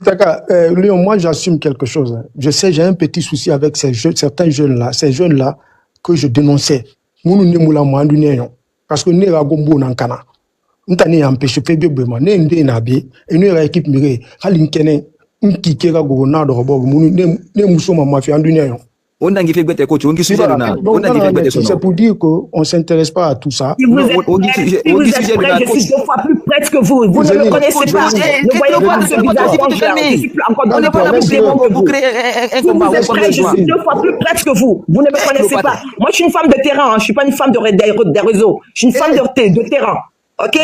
Pitaka, Léon, moi j'assume quelque chose. Hein. Je sais, j'ai un petit souci avec certains jeunes-là, que je dénonçais. Parce que nous avons un cana. Nous avons empêché de faire des choses. Nous avons une équipe qui a c'est pour dire qu'on ne s'intéresse pas à tout ça. Si vous êtes prêt, je suis 2 fois plus prête que vous. Vous ne me connaissez pas. Ne voyez pas ce visage. Je suis encore dans le problème que vous. Si vous êtes prêt, je suis 2 fois plus prête que vous. Vous ne me connaissez pas. Moi, je suis une femme de terrain. Je ne suis pas une femme des réseaux. Je suis une femme de terrain. Ok?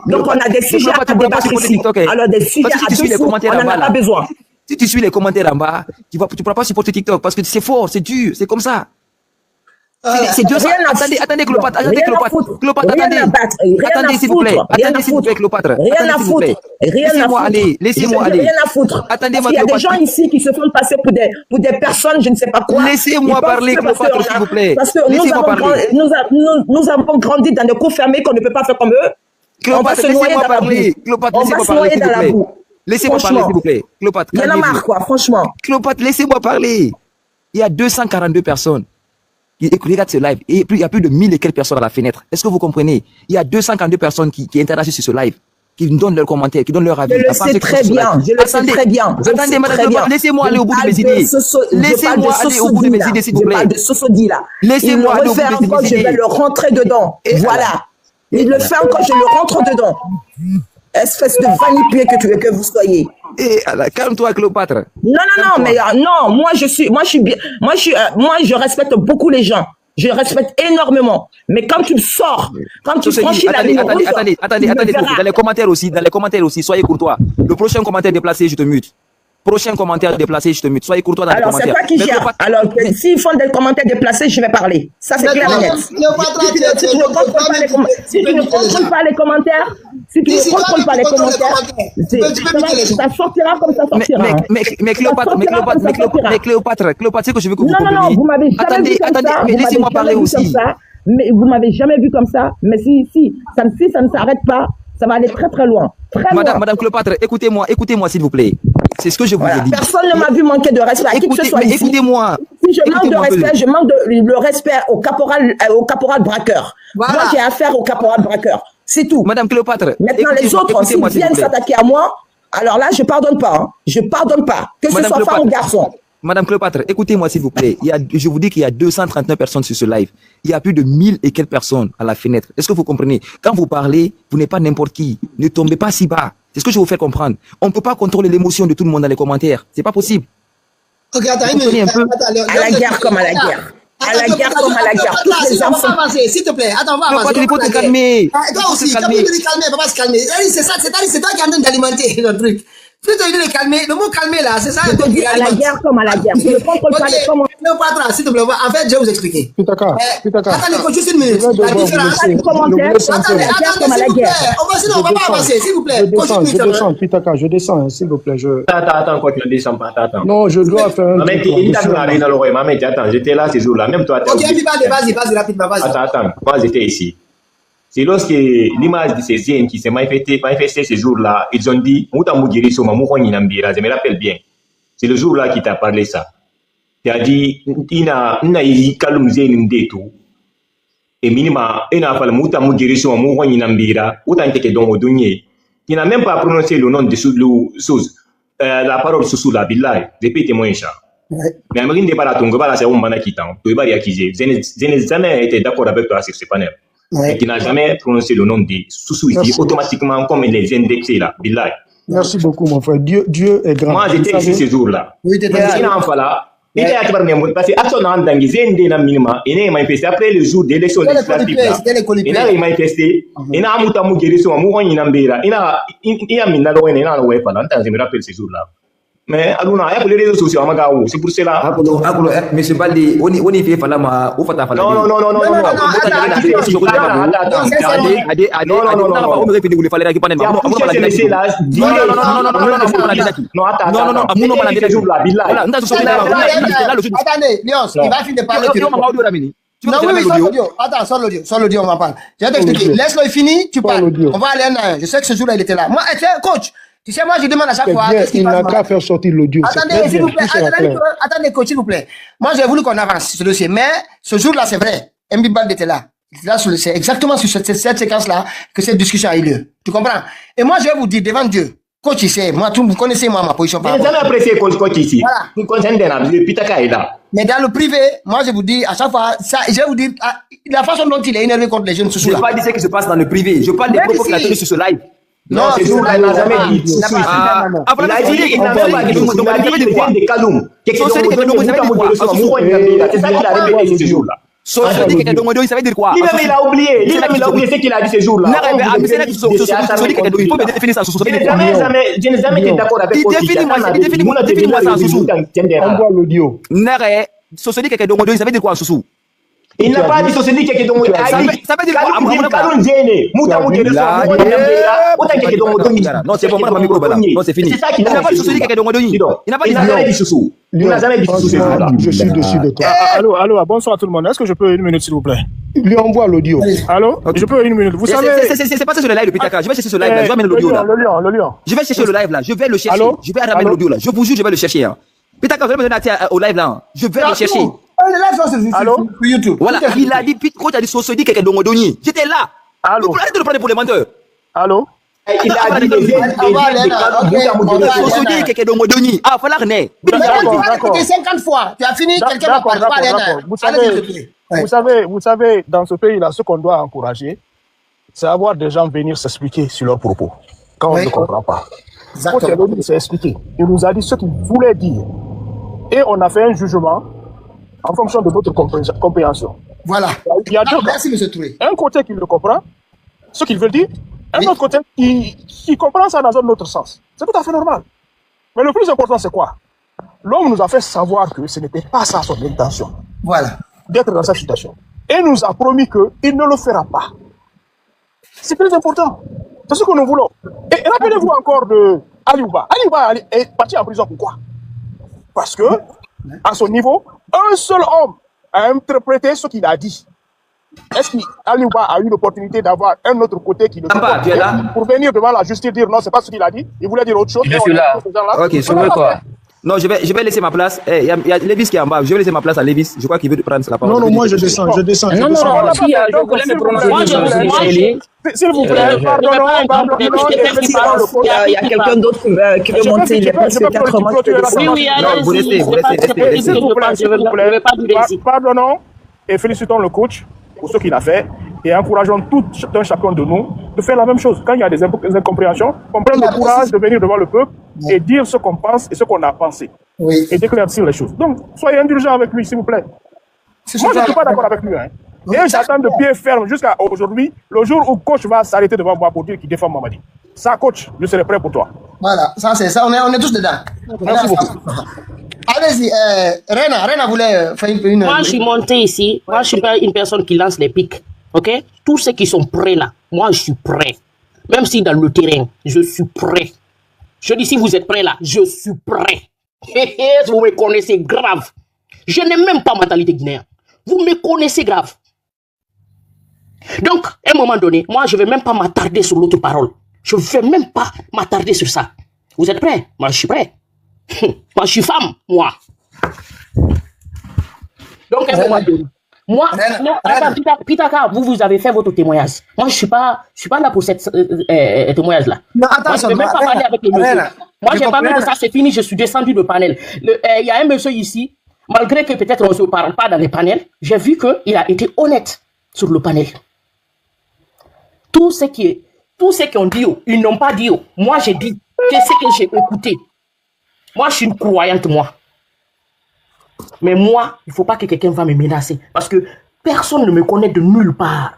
Donc, on a des sujets à débattre ici. Alors, des sujets à dessous, on n'en a pas besoin. Si tu suis les commentaires en bas, tu pourras pas supporter TikTok parce que c'est fort, c'est dur, c'est comme ça. C'est dur ça. Attendez, Cléopâtre, attendez, s'il vous plaît. Attendez, s'il vous plaît, Cléopâtre. Rien à foutre. Laissez-moi aller. Rien à foutre. Attendez, il y a des gens ici qui se font passer pour des personnes, je ne sais pas quoi. Laissez-moi parler, Cléopâtre, s'il vous plaît. Parce que nous avons grandi dans des cours fermés qu'on ne peut pas faire comme eux. Cléopâtre, laissez-moi parler. Cléopâtre, laissez-moi parler, s'il vous plaît. Laissez-moi parler, s'il vous plaît. Cléopâtre, il y en a marre, quoi, franchement. Cléopâtre, laissez-moi parler. Il y a 242 personnes qui regardent ce live. Et il y a plus de 1000 et quelques personnes à la fenêtre. Est-ce que vous comprenez? Il y a 242 personnes qui interagissent sur ce live, qui nous donnent leurs commentaires, qui donnent leur avis. Je le sais très bien. Attendez, madame, laissez-moi aller au bout de mes idées. Laissez-moi aller au bout de mes idées, s'il vous plaît. Je parle de Sosodi, là. Laissez-moi aller au bout de mes idées. Je vais le rentrer dedans. Voilà. Il le fait encore, je le rentre dedans. Espèce de vanipé que vous soyez. Calme-toi, Cléopâtre. Non, moi je respecte beaucoup les gens. Je respecte énormément. Mais quand tu sors, quand tu franchis la ligne rouge, attendez, dans les commentaires aussi, soyez courtois. Le prochain commentaire déplacé, je te mute. Prochain commentaire déplacé, je te mute. Soyez courtois dans les commentaires. Alors, c'est toi qui gères. Alors, s'ils font des commentaires déplacés, je vais parler. Ça, c'est clair et net. Si tu ne contrôles pas les commentaires, ça sortira comme ça sortira. Mais Cléopâtre, c'est que je veux que vous compreniez. Non, vous m'avez jamais vu comme ça. Mais laissez-moi parler aussi. Mais vous m'avez jamais vu comme ça. Mais si ça ne s'arrête pas, ça va aller très très loin. Madame Cléopâtre, écoutez-moi s'il vous plaît. C'est ce que je vous ai dit. Personne ne m'a vu manquer de respect à qui que ce soit ici. Écoutez-moi. Si je manque de respect, je manque le respect au caporal braqueur. Voilà. Moi, j'ai affaire au caporal braqueur. C'est tout. Madame Cléopâtre. Maintenant, les autres, s'ils viennent s'attaquer à moi, alors là, je pardonne pas. Hein. Je pardonne pas. Que ce soit femme ou garçon. Madame Cléopâtre, écoutez-moi s'il vous plaît. Je vous dis qu'il y a 239 personnes sur ce live. Il y a plus de 1000 et quelques personnes à la fenêtre. Est-ce que vous comprenez? Quand vous parlez, vous n'êtes pas n'importe qui. Ne tombez pas si bas. C'est ce que je vous fais comprendre. On ne peut pas contrôler l'émotion de tout le monde dans les commentaires. C'est pas possible. Ok, attends, à la guerre comme à la guerre. À la guerre comme à la guerre. Toutes les enfants. S'il te plaît, attends, on va avancer. Il faut te calmer. Toi aussi, tu as besoin de te calmer, papa se calmer. C'est toi qui es en train d'alimenter le truc. Tu te dis de calmer, le mot calmer là, c'est ça. À la guerre comme à la guerre. Je ne contrôle pas les commentaires. Cléopâtre, s'il te plaît, en fait, je vais vous expliquer. Pitaka. Attendez, juste une minute. La différence. Attendez, s'il vous plaît. On va pas avancer, s'il vous plaît. Je descends, Pitaka, je descends, s'il vous plaît. Attends, quoi, tu ne descends pas, attends. Non, je dois faire un truc. Attends, j'étais là ce jour-là, même toi. Ok, vas-y, rapidement, vas-y. Attends, moi j'étais ici. C'est lorsque l'image de ces jeunes qui s'est manifestée ce jour-là, ils ont dit, je me rappelle bien. C'est le jour-là qui t'a parlé ça. Tu as dit, et minima, tu n'as même pas prononcé le nom de Souz, la parole sous la billahi, répétez-moi ça. Mais je n'ai jamais été d'accord avec toi sur ce panel. Et qui n'a jamais prononcé le nom de Soussou ici, automatiquement, comme il est indexé là, billahi. Merci beaucoup, mon frère. Dieu est grand. Moi, j'étais ici ce jour-là. Oui, t'étais là. Il est à parce que à son endroit, il a minima, il est manifesté après le jour d'élection législative. Il a manifesté, il a mutamu guérison, il a mbira, il a minalo, il a ouais, pendant je me rappelle ce jour-là. Mais Aluna, il y a les réseaux sociaux, c'est pour cela. Monsieur Baldi, on y fait Falama, ou Fata Falama. Non. Attendez, Léon, il va finir de parler. Non, attends, sors l'audio, on va parler. Je vais t'expliquer. Laisse-le finir, tu parles. On va aller en un. Je sais que ce jour-là, il était là. Moi, coach, Tu sais, moi, je demande à chaque fois. Il n'a qu'à faire sortir l'audio. Attendez, s'il vous plaît. Attendez, coach, s'il vous plaît. Moi, j'ai voulu qu'on avance sur ce dossier. Mais ce jour-là, c'est vrai. Mb Bald était là. C'est exactement sur cette séquence-là que cette discussion a eu lieu. Tu comprends? Et moi, je vais vous dire devant Dieu. Coach ici, moi, vous connaissez moi ma position. Je n'ai jamais apprécié coach ici. Voilà. Le Pitaka est là. Mais dans le privé, moi je vous dis à chaque fois, ça, je vais vous dire la façon dont il est énervé contre les jeunes sous là. Je n'ai pas dit ce qui se passe dans le privé. Je parle des propos qu'il a tenus sur ce live. Non, c'est sûr, il n'a jamais dit. Il a dit, il n'a même pas dit. Il a dit des calums. C'est ça qu'il a répété ce jour-là. Il savait dire quoi? Lui-même il a oublié ce qu'il a dit ce jour-là. Il faut me définir ça. Je n'ai jamais été d'accord avec toi. Définis-moi ça en Soussou. On voit l'audio. Nare, Sosodi Kekedomodo, il savait dire quoi en Soussou? Il n'a pas dit Sosodi Kekedomodo. Ça veut dire quoi? Non, c'est pas moi, non, c'est fini. Il n'a pas dit Sosodi Kekedomodo. Il n'a pas dit Soussou. Il n'a jamais dit Soussou. Je suis dessus de toi. Allô, bonsoir à tout le monde. Est-ce que je peux une minute, s'il vous plaît? Lui envoie l'audio. Allô? Je peux une minute. Vous savez. C'est pas ça sur le live, le Pitaka. Je vais chercher ce live là. Je vais amener l'audio là. Le lion. Je vais chercher le live là. Je vais le chercher. Je vais ramener l'audio là. Je vous jure, je vais le chercher. Pitaka, vous allez me donner au live là. Je vais le chercher. Allô? YouTube. Voilà, il a dit, quand il a dit Sosodi Kekedomodo, j'étais là. Vous pouvez arrêter de prendre pour les menteurs. Allô? Il a dit Sosodi Kekedomodo. Ah, il fallait renaître. D'accord. 50 fois. Tu as fini, quelqu'un va parler. Vous savez, dans ce pays-là, ce qu'on doit encourager, c'est avoir des gens venir s'expliquer sur leurs propos. Quand on ne comprend pas. Quand il s'est expliqué, il nous a dit ce qu'il voulait dire. Et on a fait un jugement en fonction de notre compréhension. Voilà. Il y a deux cas. Merci, M. Touré. Un côté qui le comprend, ce qu'il veut dire, un autre côté qui comprend ça dans un autre sens. C'est tout à fait normal. Mais le plus important, c'est quoi? L'homme nous a fait savoir que ce n'était pas ça son intention. Voilà. D'être dans cette situation. Et nous a promis qu'il ne le fera pas. C'est très important. C'est ce que nous voulons. Et rappelez-vous encore de Aliouba. Aliouba est parti en prison pourquoi? Parce que, à son niveau, un seul homme a interprété ce qu'il a dit. Est-ce qu'Aliouba a eu l'opportunité d'avoir un autre côté qui le pour venir devant la justice dire non, c'est pas ce qu'il a dit, il voulait dire autre chose. Je suis là. Ok, je veux quoi? Non, je vais laisser ma place. Il y a Lévis qui est en bas. Je vais laisser ma place à Lévis. Je crois qu'il veut prendre la parole. Non, moi je descends. Non, je voulais me prononcer. S'il vous plaît, pardonnons. Il y a quelqu'un d'autre qui veut monter. Il est passé 4 mois. Oui, allez-y. Vous restez. S'il vous plaît. Pardonnons et félicitons le coach pour ce qu'il a fait et encourageons tout un chacun de nous de faire la même chose. Quand il y a des incompréhensions, on prend le courage de venir devant le peuple et dire ce qu'on pense et ce qu'on a pensé. Oui. Et d'éclaircir les choses. Donc, soyez indulgents avec lui, s'il vous plaît. Moi, je ne suis pas d'accord avec lui. Et j'attends de pied ferme jusqu'à aujourd'hui, le jour où coach va s'arrêter devant moi pour dire qu'il défend Mamadi. Ça, coach, je serai prêt pour toi. Voilà, ça c'est ça, on est tous dedans. Merci beaucoup. Allez-y, Rena voulait faire une... Moi, je suis monté ici. Moi, je ne suis pas une personne qui lance les pics. Ok? Tous ceux qui sont prêts là, moi, je suis prêt. Même si dans le terrain, je suis prêt. Je dis, si vous êtes prêts là, je suis prêt. Vous me connaissez grave. Je n'ai même pas mentalité guinéenne. Vous me connaissez grave. Donc, à un moment donné, moi, je ne vais même pas m'attarder sur l'autre parole. Je ne vais même pas m'attarder sur ça. Vous êtes prêts? Moi, je suis prêt. Moi, je suis femme, moi. Donc, à un moment donné, moi, Pitaka, vous avez fait votre témoignage. Moi, je suis pas là pour cette témoignage-là. Non, attention. Moi, je ne vais même pas parler avec le monsieur. Moi, j'ai parlé de ça, c'est fini, je suis descendu du panel. Il y a un monsieur ici, malgré que peut-être on ne se parle pas dans les panels, j'ai vu qu'il a été honnête sur le panel. Tout ce qui ont dit, ils n'ont pas dit. Moi, j'ai dit, qu'est-ce que j'ai écouté? Moi, je suis une croyante, moi. Mais moi, il ne faut pas que quelqu'un va me menacer. Parce que personne ne me connaît de nulle part.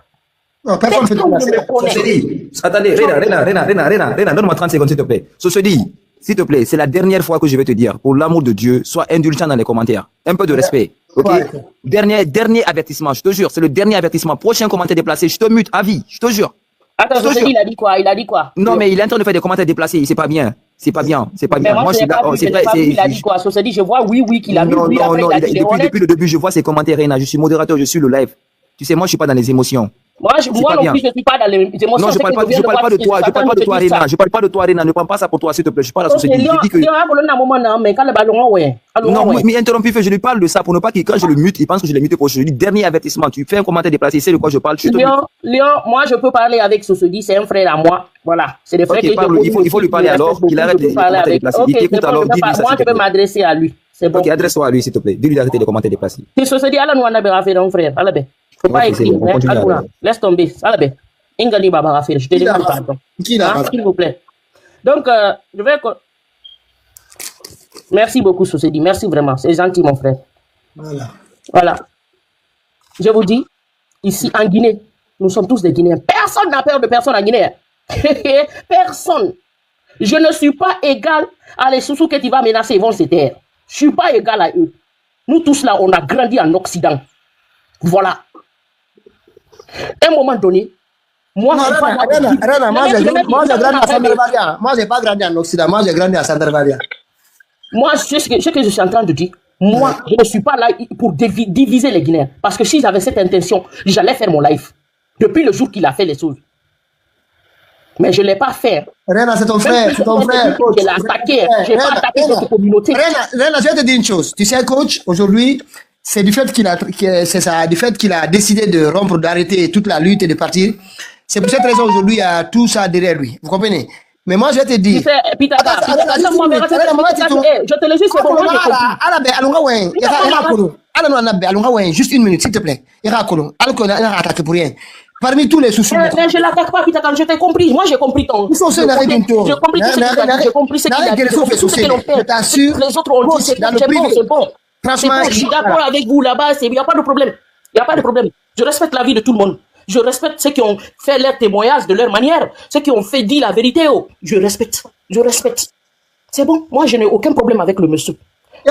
Non, personne ne me connaît. Attendez, Rena, donne-moi 30 secondes, s'il te plaît. Sosodi, s'il te plaît, c'est la dernière fois que je vais te dire, pour l'amour de Dieu, sois indulgent dans les commentaires. Un peu de respect. Ok? Dernier avertissement, je te jure, c'est le dernier avertissement. Prochain commentaire déplacé, je te mute à vie, je te jure. Attends, Sosodi, il a dit quoi? Non, mais il est en train de faire des commentaires déplacés, c'est pas bien. C'est pas bien. Moi, je suis là. Il a dit quoi? Sosodi, je vois oui qu'il a mis. Non, depuis le début, je vois ses commentaires, Rena. Je suis modérateur, je suis le live. Tu sais, moi, je suis pas dans les émotions. Moi non plus, je ne suis pas dans les émotions. Non, je parle pas de toi, je parle pas de toi, Rena. Je parle pas de toi, Rena. Ne prends pas ça pour toi, s'il te plaît. Je parle à Société. Non, mais interrompu, je lui parle de ça pour ne pas que quand je le mute, il pense que je l'ai muté pour je lui dis dernier avertissement. Tu fais un commentaire déplacé, c'est de quoi je parle. Léon, moi je peux parler avec Société, c'est un frère à moi. Voilà, c'est des frères il faut lui parler alors, qu'il arrête les commentaires déplacés. Il t'écoute alors, dis-lui ça. Moi je peux m'adresser à lui. C'est bon. Ok, adresse-toi à lui, s'il te plaît. Dis-lui d'arrêter les commentaires déplacés. Si Société, alors nous on a fait un frère. Alors, faut pas écrire. Laisse tomber. Alors, Ingali Baba a fait. Je te demande pardon. S'il vous plaît. Donc, je vais. Merci beaucoup, Société. Merci vraiment. C'est gentil, mon frère. Voilà. Je vous dis, ici en Guinée, nous sommes tous des Guinéens. Personne n'a peur de personne en Guinée. Personne. Je ne suis pas égal à les sous-sous que tu vas menacer, ils vont se taire. Je ne suis pas égal à eux. Nous tous là, on a grandi en Occident. Voilà. À un moment donné, moi, non, moi, j'ai pas grandi en Occident. Moi, j'ai grandi à Sandarvaria. Moi, ce que je suis en train de dire, moi, je ne suis pas là pour diviser les Guinéens. Parce que si j'avais cette intention, j'allais faire mon live. Depuis le jour qu'il a fait les choses. Mais je ne l'ai pas fait. Rena, c'est ton frère. C'est ton frère. Je l'ai attaqué. Je n'ai pas attaqué notre communauté. Rena, je vais te dire une chose. Tu sais, coach, aujourd'hui, c'est du fait qu'il a décidé de rompre, d'arrêter toute la lutte et de partir. C'est pour cette raison aujourd'hui, il y a tout ça derrière lui. Vous comprenez? Mais moi, je vais te dire. Je te le dis, c'est pour moi. Juste une minute, s'il te plaît. Attaqué pour rien. Parmi tous les soucis. Mais je ne l'attaque pas, Pitaka, je t'ai compris. Moi, j'ai compris ton. J'ai compris ce qu'il a dit. Je t'assure. Les autres ont dit, c'est bon. Franchement, je suis d'accord avec vous là-bas, il n'y a pas de problème. Il n'y a pas de problème. Je respecte la vie de tout le monde. Je respecte ceux qui ont fait leur témoignage de leur manière, ceux qui ont fait dire la vérité. Je respecte. C'est bon. Moi, je n'ai aucun problème avec le monsieur. Si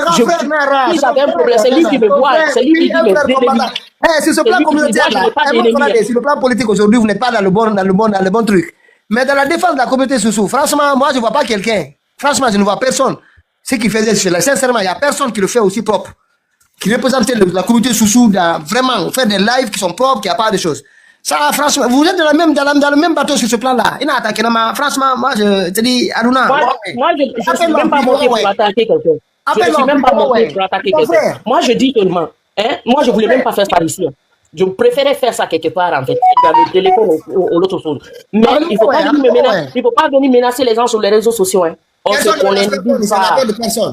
j'avais un problème, c'est lui qui me voit, c'est lui qui dit mes ennemis. Sur ce plan communautaire, sur le plan politique aujourd'hui, vous n'êtes pas dans le bon truc. Mais dans la défense de la communauté Soussou, franchement, moi, je ne vois pas quelqu'un. Franchement, je ne vois personne. Ce qui faisait cela, sincèrement, il n'y a personne qui le fait aussi propre. Qui représente la communauté Soussou, vraiment, faire des lives qui sont propres, qui n'y a pas de choses. Ça, franchement, vous êtes dans le même bateau sur ce plan-là. Il n'a attaqué, franchement, moi, je te dis, Aruna. Moi, je ne suis même pas monté pour attaquer quelqu'un. Je ne suis même pas monté pour attaquer quelqu'un. Moi, je dis seulement, moi, je ne voulais même pas faire ça ici. Je préférais faire ça quelque part, en fait, dans le téléphone ou l'autre chose. Mais il ne faut pas venir menacer les gens sur les réseaux sociaux. On se connaît de nulle part.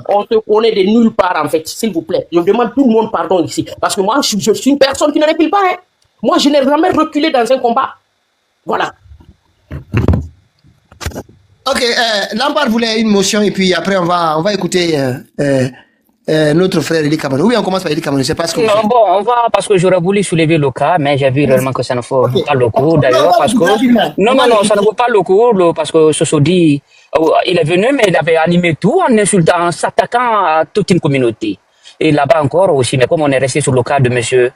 On se connaît de nulle part, en fait, s'il vous plaît. Je demande tout le monde pardon ici. Parce que moi, je suis une personne qui ne recule pas. Moi, je n'ai jamais reculé dans un combat. Voilà. Ok, Lampard voulait une motion et puis après, on va écouter notre frère Eli Kamanou. Oui, on commence par Eli Kamanou. Je sais pas ce que vous faites. Bon, on va, parce que j'aurais voulu soulever le cas, mais j'ai vu réellement que ça ne vaut pas le coup, d'ailleurs, parce que... Non, ça ne vaut pas le coup, parce que ce dit, il est venu, mais il avait animé tout en insultant, en s'attaquant à toute une communauté. Et là-bas encore aussi, mais comme on est resté sur le cas de monsieur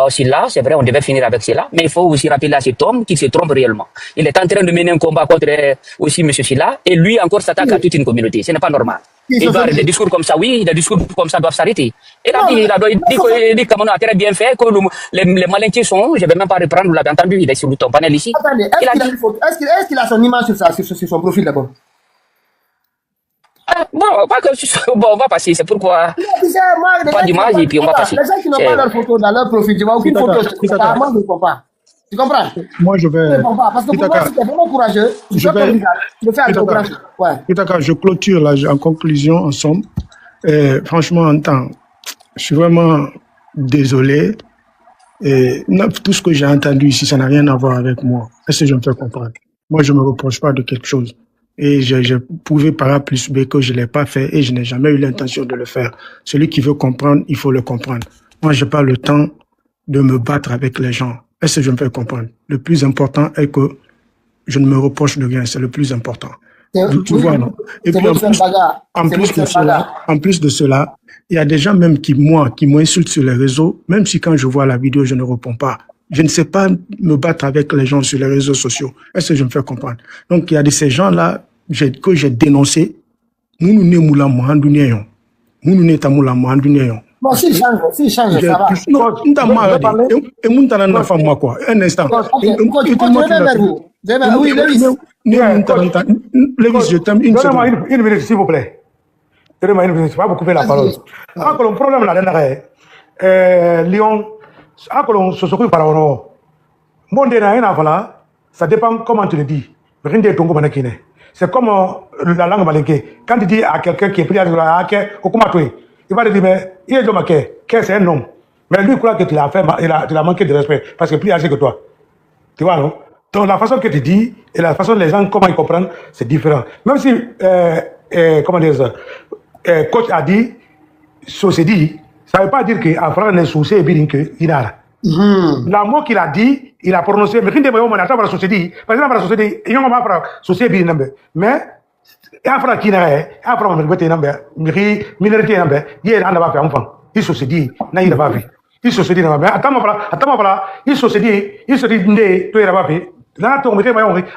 Silla, c'est vrai, on devait finir avec cela, mais il faut aussi rappeler à cet homme qu'il se trompe réellement. Il est en train de mener un combat contre aussi monsieur Silla, et lui encore s'attaque à toute une communauté. Ce n'est pas normal. Des discours comme ça, oui, des discours comme ça doivent s'arrêter. Et là, il dit que a très bien fait, que les malins qui sont, je ne vais même pas reprendre, vous l'avez entendu, il est sur ton panel ici. Attendez, est-ce qu'il a son image sur son profil d'abord? Bon, on va passer, c'est pourquoi. Pas d'image et puis on va passer. Les gens qui n'ont pas leur photo dans leur profil, tu vois aucune photo, moi je ne comprends pas. Tu comprends? Moi je vais. Parce que pour moi, si tu es vraiment courageux, tu le fais avec courage. Je clôture là, en conclusion, en somme. Franchement, je suis vraiment désolé. Et tout ce que j'ai entendu ici, ça n'a rien à voir avec moi. Est-ce que je me fais comprendre? Moi, je ne me reproche pas de quelque chose. Et j'ai prouvé par A plus B que je ne l'ai pas fait et je n'ai jamais eu l'intention de le faire. Celui qui veut comprendre, il faut le comprendre. Moi, je n'ai pas le temps de me battre avec les gens. Est-ce que je me fais comprendre? Le plus important est que je ne me reproche de rien. C'est le plus important. Tu vois, non? Et puis, en plus de cela, il y a des gens même qui m'insultent sur les réseaux, même si quand je vois la vidéo, je ne réponds pas. Je ne sais pas me battre avec les gens sur les réseaux sociaux. Est-ce que je me fais comprendre? Donc, il y a de ces gens-là que j'ai dénoncés. Bon, s'il change, ça va. Non, et mon talent n'a pas moi quoi. Un instant. Je reviens vers vous. Oui, Lewis. Lewis, je t'aime une seconde. Donnez-moi une minute, s'il vous plaît. Donnez-moi une minute, je ne vais pas vous couper la parole. Encore le problème là, Lyon, encore on se soucie par rapport. Mon ça dépend comment tu le dis. C'est comme la langue malinquée. Quand tu dis à quelqu'un qui est pris à la il va te dire, mais il est homme, c'est un homme. Mais lui, il croit que tu l'as fait, tu l'as manqué de respect parce qu'il est plus âgé que toi. Tu vois, non? Donc la façon que tu dis et la façon les gens, comment ils comprennent, c'est différent. Même si, comment dire ça, coach a dit, dit, ça ne veut pas dire qu'en France, les soucis et bien qu'il a. La mot qu'il a dit, il a prononcé, mais il a pas la société, parce que la société, il n'y a pas la société, mais il y a un qui n'a pas minorité, il y a un enfant. Il se dit, il n'a pas vu. Il se dit, attends, il se dit, tu es là-bas. Là, tu es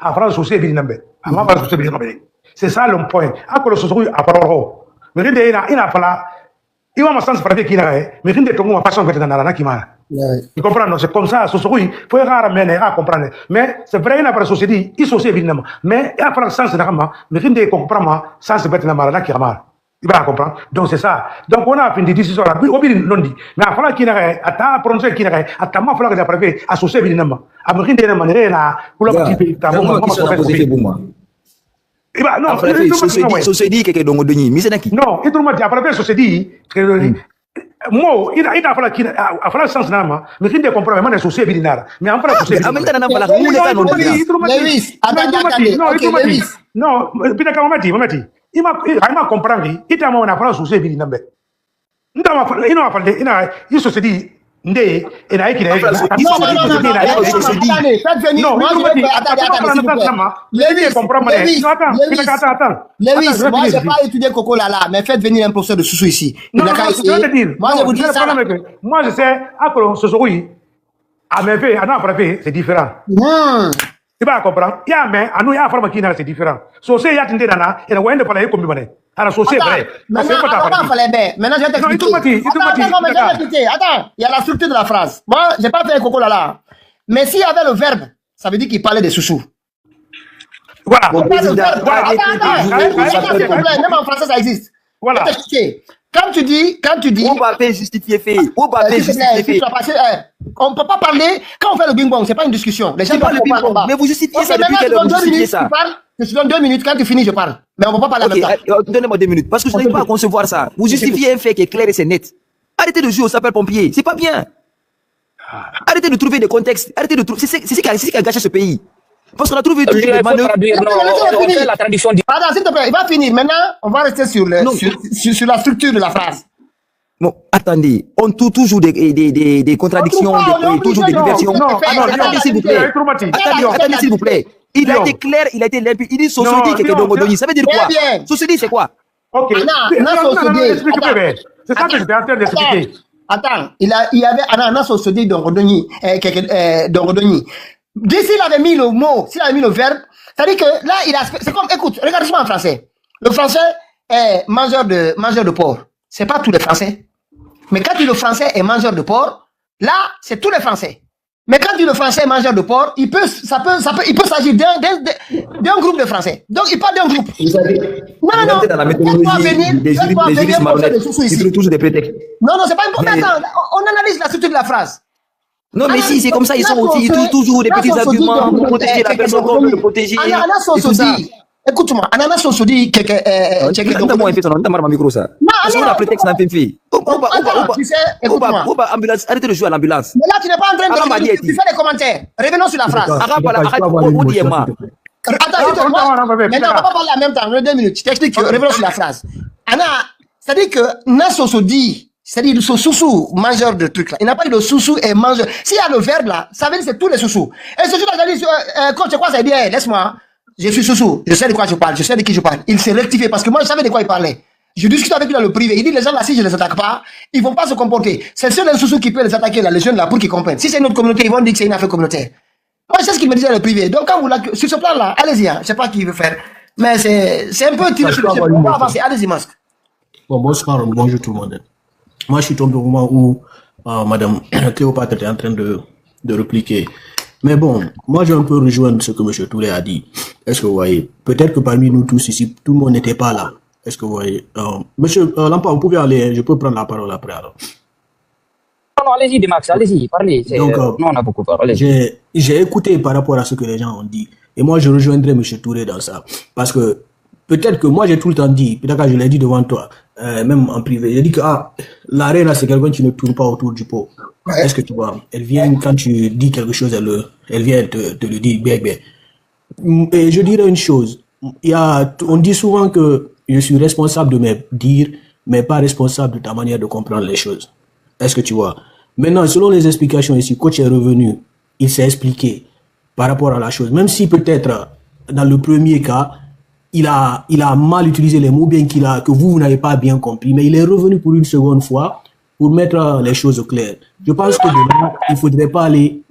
à France, société, c'est ça le point. Après le société, à parole. Mais il n'a pas là. Il va me sentir frapper qui n'a rien, mais il ne pas façon que tu n'as qui m'a. Tu comprends? C'est comme ça, société, il faut ramener à comprendre. Mais c'est vrai, il n'a pas la société, il s'est évidemment. Mais il a pas le sens de la mais il ne comprend pas, sans se mettre dans la qui a. Il va comprendre. Donc c'est ça. Donc on a fait des décisions là, puis on dit non dit. Mais à falloir qu'il n'ait à ta prononcer qu'il n'ait à ta main falloir que d'après associer évidemment. À me rendre de manière là pour le petit ta main pour moi. Non, société qui est dans le denier, mais c'est qui? Non, il trouve après société moi, il a fallu qu'il a fallu sens nama, mais il ne comprend pas les sociétés binaires. Mais en France, c'est non, Peter Kamati, il m'a compris, il t'a montré la société binaire. Il se dit, il a écrit. Lewis, moi je n'ai pas étudié Coco Lala, mais faites venir un professeur de Soussou ici. Moi je vous dis ça. Moi je sais, à Soussou, à mes faits, à notre fait, c'est différent. Tu vas comprendre? Il y a mais à nous il y a forme qui c'est différent. Société il y a tendé dana, et on ne peut pas comme mané. Alors société vrai. Maintenant je vais t'expliquer. Attends, il y a la structure de la phrase. Moi, j'ai pas fait Coco Lala. Mais s'il y avait le verbe, ça veut dire qu'il parlait des Soussou. Voilà. Même en français ça existe. Voilà. Quand tu dis, on va faire justifier fait. On peut pas parler quand on fait le bing bong, c'est pas une discussion. Les gens parlent pas. Mais vous justifiez ça depuis quelle heure vous justifiez ça? Je te donne 2 minutes, quand tu finis, je parle. Mais on peut pas parler en même temps. Donnez-moi 2 minutes, parce que je n'arrive pas à concevoir ça. Vous justifiez un fait qui est clair et c'est net. Arrêtez de jouer au sapeur-pompier, c'est pas bien. Arrêtez de trouver des contextes. Arrêtez de trouver. C'est ce qui a gâché ce pays. Parce qu'on a trouvé toujours des manœuvres. La tradition dit. Pardon, s'il te plaît, il va finir. Maintenant, on va rester sur la structure de la phrase. Bon, attendez, on trouve toujours des contradictions, toujours des diversions. Attendez, s'il vous plaît. Attendez, s'il vous plaît. Il a été clair, il a été limpide. Il dit société qui était dans Godoni. Ça veut dire quoi? Société, c'est quoi? Ok. C'est ça que je suis en train d'expliquer. Attends, il y avait Anna Société dans Godoni. D'ici, il avait mis le mot, s'il avait mis le verbe, c'est-à-dire que là, c'est comme, écoute, regarde-moi en français. Le français est mangeur de porc. C'est pas tous les Français. Mais quand le français est mangeur de porc, là, c'est tous les Français. Mais quand le français est mangeur de porc, il peut s'agir d'un groupe de Français. Donc, il parle d'un groupe. Non. Dans la méthodologie des juristes malhonnêtes, ils trouvent toujours des prétextes. Non, c'est pas important. Attends, on analyse la structure de la phrase. Non, mais si, c'est comme ça, ils sont aussi, ils trouvent toujours des petits arguments pour protéger la personne qu'on veut le protéger. Écoute-moi, Ananas Sosodi, moi, fait son micro, ça. Parce qu'on a prétexte dans le film. Ambulance, arrêtez de jouer à l'ambulance. Mais là, tu n'es pas en train de tu fais des commentaires. Revenons sur la phrase. Attends, maintenant, on va pas parler en même temps, 2 minutes. Je t'explique, revenons sur la phrase. Anna, c'est-à-dire que Nasosodi, c'est-à-dire son sous-sous, mangeur de trucs là. Il n'a pas dit le sous-sous et mangeur. S'il y a le verbe là, ça veut dire c'est tous les sous-sous. Et ce jour-là, il dit, quand c'est quoi, ça dit, laisse-moi. Je suis sous-sous, je sais de quoi je parle, je sais de qui je parle. Il s'est rectifié parce que moi je savais de quoi il parlait. Je discute avec lui dans le privé. Il dit les gens là, si je ne les attaque pas, ils vont pas se comporter. C'est seul un sous-sous qui peut les attaquer là, les jeunes là, pour qu'ils comprennent. Si c'est une autre communauté, ils vont dire que c'est une affaire communautaire. Moi je sais ce qu'il me disait dans le privé. Donc quand vous sur ce plan là, allez-y, hein. Je sais pas qui veut faire. Mais c'est un peu tiré sur le jeu. On va avancer, allez-y, Masque. Bon, bonsoir, bonjour tout le monde. moi, je suis tombé au moment où Madame Cléopâtre était en train de répliquer. Mais bon, moi, je vais un peu rejoindre ce que M. Touré a dit. Est-ce que vous voyez, peut-être que parmi nous tous ici, tout le monde n'était pas là. Est-ce que vous voyez, Monsieur Lampa, vous pouvez aller, je peux prendre la parole après alors. Non, allez-y, Dimax, allez-y, parlez. Donc, non, on a beaucoup parlé. J'ai écouté par rapport à ce que les gens ont dit. Et moi, je rejoindrai M. Touré dans ça. Parce que peut-être que moi, j'ai tout le temps dit, peut-être que je l'ai dit devant toi, même en privé, j'ai dit que la reine, c'est quelqu'un qui ne tourne pas autour du pot. Est-ce que tu vois, elle vient, quand tu dis quelque chose, elle vient te le dire, bien. Et je dirais une chose, on dit souvent que je suis responsable de mes dires, mais pas responsable de ta manière de comprendre les choses. Est-ce que tu vois? Maintenant, selon les explications ici, coach est revenu, il s'est expliqué par rapport à la chose. Même si peut-être, dans le premier cas, il a mal utilisé les mots, bien que vous n'avez pas bien compris, mais il est revenu pour une seconde fois pour mettre les choses au clair. Je pense que demain, il ne faudrait pas aller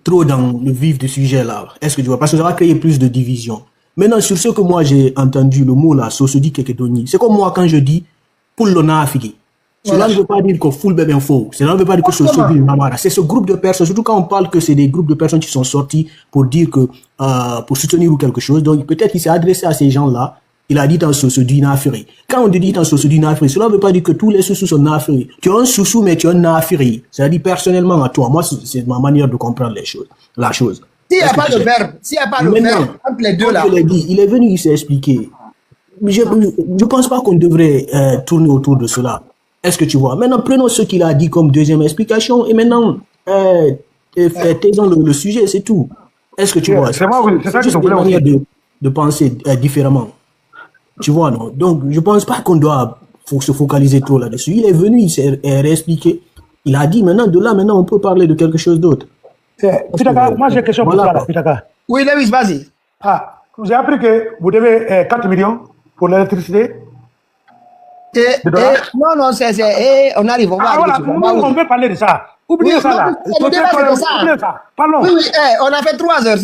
trop dans le vif du sujet là. Est-ce que tu vois? Parce que ça va créer plus de division. Maintenant, sur ce que moi j'ai entendu, le mot là, Sosodi Kekedoni, c'est comme moi quand je dis pour l'ona affiché. Cela ne veut pas dire que full bébé info. Cela ne veut pas dire que Sosodi Mamara. C'est ce groupe de personnes, surtout quand on parle que c'est des groupes de personnes qui sont sortis pour dire que, pour soutenir ou quelque chose. Donc peut-être qu'il s'est adressé à ces gens-là. Il a dit dans Sosodi Nafiri. Quand on dit dans Sosodi Nafiri, cela ne veut pas dire que tous les sous sont Nafiri. Tu as un sous mais tu as un Nafiri. C'est-à-dire personnellement à toi. Moi, c'est ma manière de comprendre les choses. La chose. S'il n'y a pas de verbe, entre les deux là. Il est venu, il s'est expliqué. Je ne pense pas qu'on devrait tourner autour de cela. Est-ce que tu vois? Maintenant, prenons ce qu'il a dit comme deuxième explication et maintenant, taisons le sujet, c'est tout. Est-ce que tu vois? C'est ça juste une manière de penser différemment. Tu vois, non? Donc, je pense pas qu'on doit se focaliser trop là-dessus. Il est venu, il s'est réexpliqué. Il a dit, maintenant, on peut parler de quelque chose d'autre. Pitaka, moi j'ai une question pour toi, Pitaka. Oui, Lewis, vas-y. J'ai appris que vous devez 4 millions pour l'électricité. Non, on arrive, on va arriver. On veut parler de ça. Oubliez ça là. Parlons. Oui, on a fait 3 heures.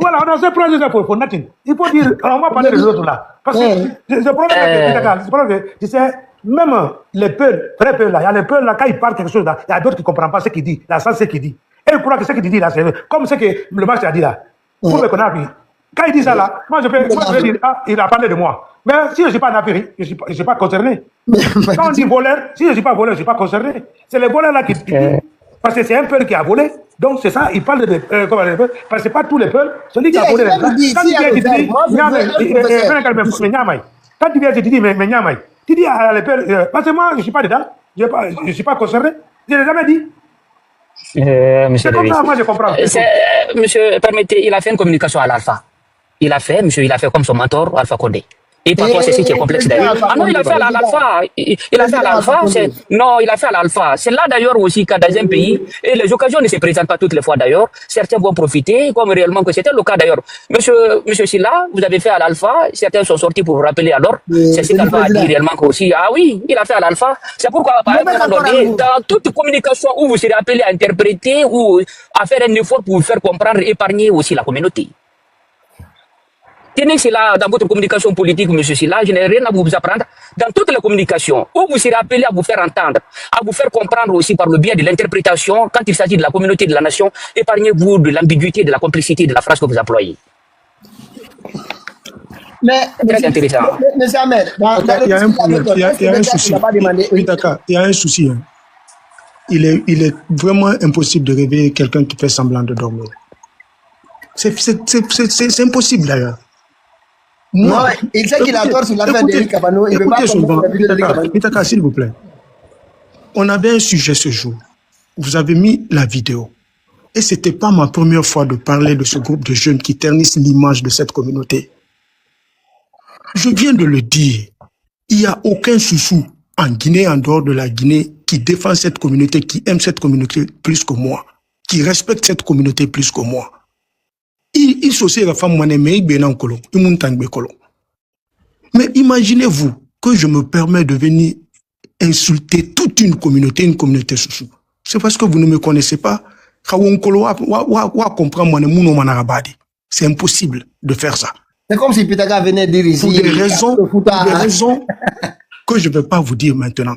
Voilà, on a fait 3 heures pour nothing. Il faut dire, on va parler des autres là. Parce que le problème, tu sais, même les peuls, très peu là, il y a les peuls là, quand ils parlent quelque chose là, il y a d'autres qui ne comprennent pas ce qu'il dit, la salle ce qu'il dit. Et ils croient que ce qu'il dit là, c'est comme ce que le match a dit là. Vous me connaissez. Quand il dit ça là, moi je peux dire, il a parlé de moi. Mais si je ne suis pas nafiri, je ne suis pas concerné. Quand on dit voleur, si je ne suis pas voleur, je ne suis pas concerné. C'est les voleurs là qui disent. Parce que c'est un peuple qui a volé. Donc c'est ça, il parle de. Parce que c'est pas tous les peuples. Celui qui a volé. Quand tu viens, tu dis, quand tu viens, tu dis, mais Nyamai. Tu dis à les peuples, parce que moi, je ne suis pas dedans. Je ne suis pas concerné. Je ne l'ai jamais dit. Monsieur comme ça, moi je comprends. Monsieur, permettez, il a fait une communication à l'Alpha. Il a fait comme son mentor, Alpha Condé. Et parfois, c'est ce qui est complexe d'ailleurs. Ah non, il a fait à l'Alpha. Il a fait à l'Alpha. Non, il a fait à l'Alpha. C'est là d'ailleurs aussi qu'à dans un pays, et les occasions ne se présentent pas toutes les fois d'ailleurs. Certains vont profiter, comme réellement que c'était le cas d'ailleurs. Monsieur Silla, vous avez fait à l'Alpha. Certains sont sortis pour vous rappeler alors. C'est ce qu'Alpha a dit réellement aussi. Ah oui, il a fait à l'Alpha. C'est pourquoi, à un moment donné, dans toute communication où vous serez appelé à interpréter ou à faire un effort pour vous faire comprendre, épargner aussi la communauté. Tenez cela dans votre communication politique, monsieur Silla, je n'ai rien à vous apprendre. Dans toutes les communications, où vous serez appelé à vous faire entendre, à vous faire comprendre aussi par le biais de l'interprétation, quand il s'agit de la communauté, de la nation, épargnez-vous de l'ambiguïté, de la complexité de la phrase que vous employez. Mais, très intéressant. Monsieur Ahmed, il y a un problème, il y a un souci. Il y a un souci. Il est vraiment impossible de réveiller quelqu'un qui fait semblant de dormir. C'est impossible d'ailleurs. Non, il sait qu'il a tort sur l'affaire d'Eric Kabano. Il ne veut pas comprendre la vidéo d'Eric Kabano. Pitaka, s'il vous plaît. On avait un sujet ce jour. Vous avez mis la vidéo. Et ce n'était pas ma première fois de parler de ce groupe de jeunes qui ternissent l'image de cette communauté. Je viens de le dire. Il n'y a aucun soussou en Guinée, en dehors de la Guinée, qui défend cette communauté, qui aime cette communauté plus que moi, qui respecte cette communauté plus que moi. Mais imaginez-vous que je me permets de venir insulter toute une communauté soussou. C'est parce que vous ne me connaissez pas. C'est impossible de faire ça. C'est comme si Pitaka venait dire ici. Pour des raisons que je ne vais pas vous dire maintenant.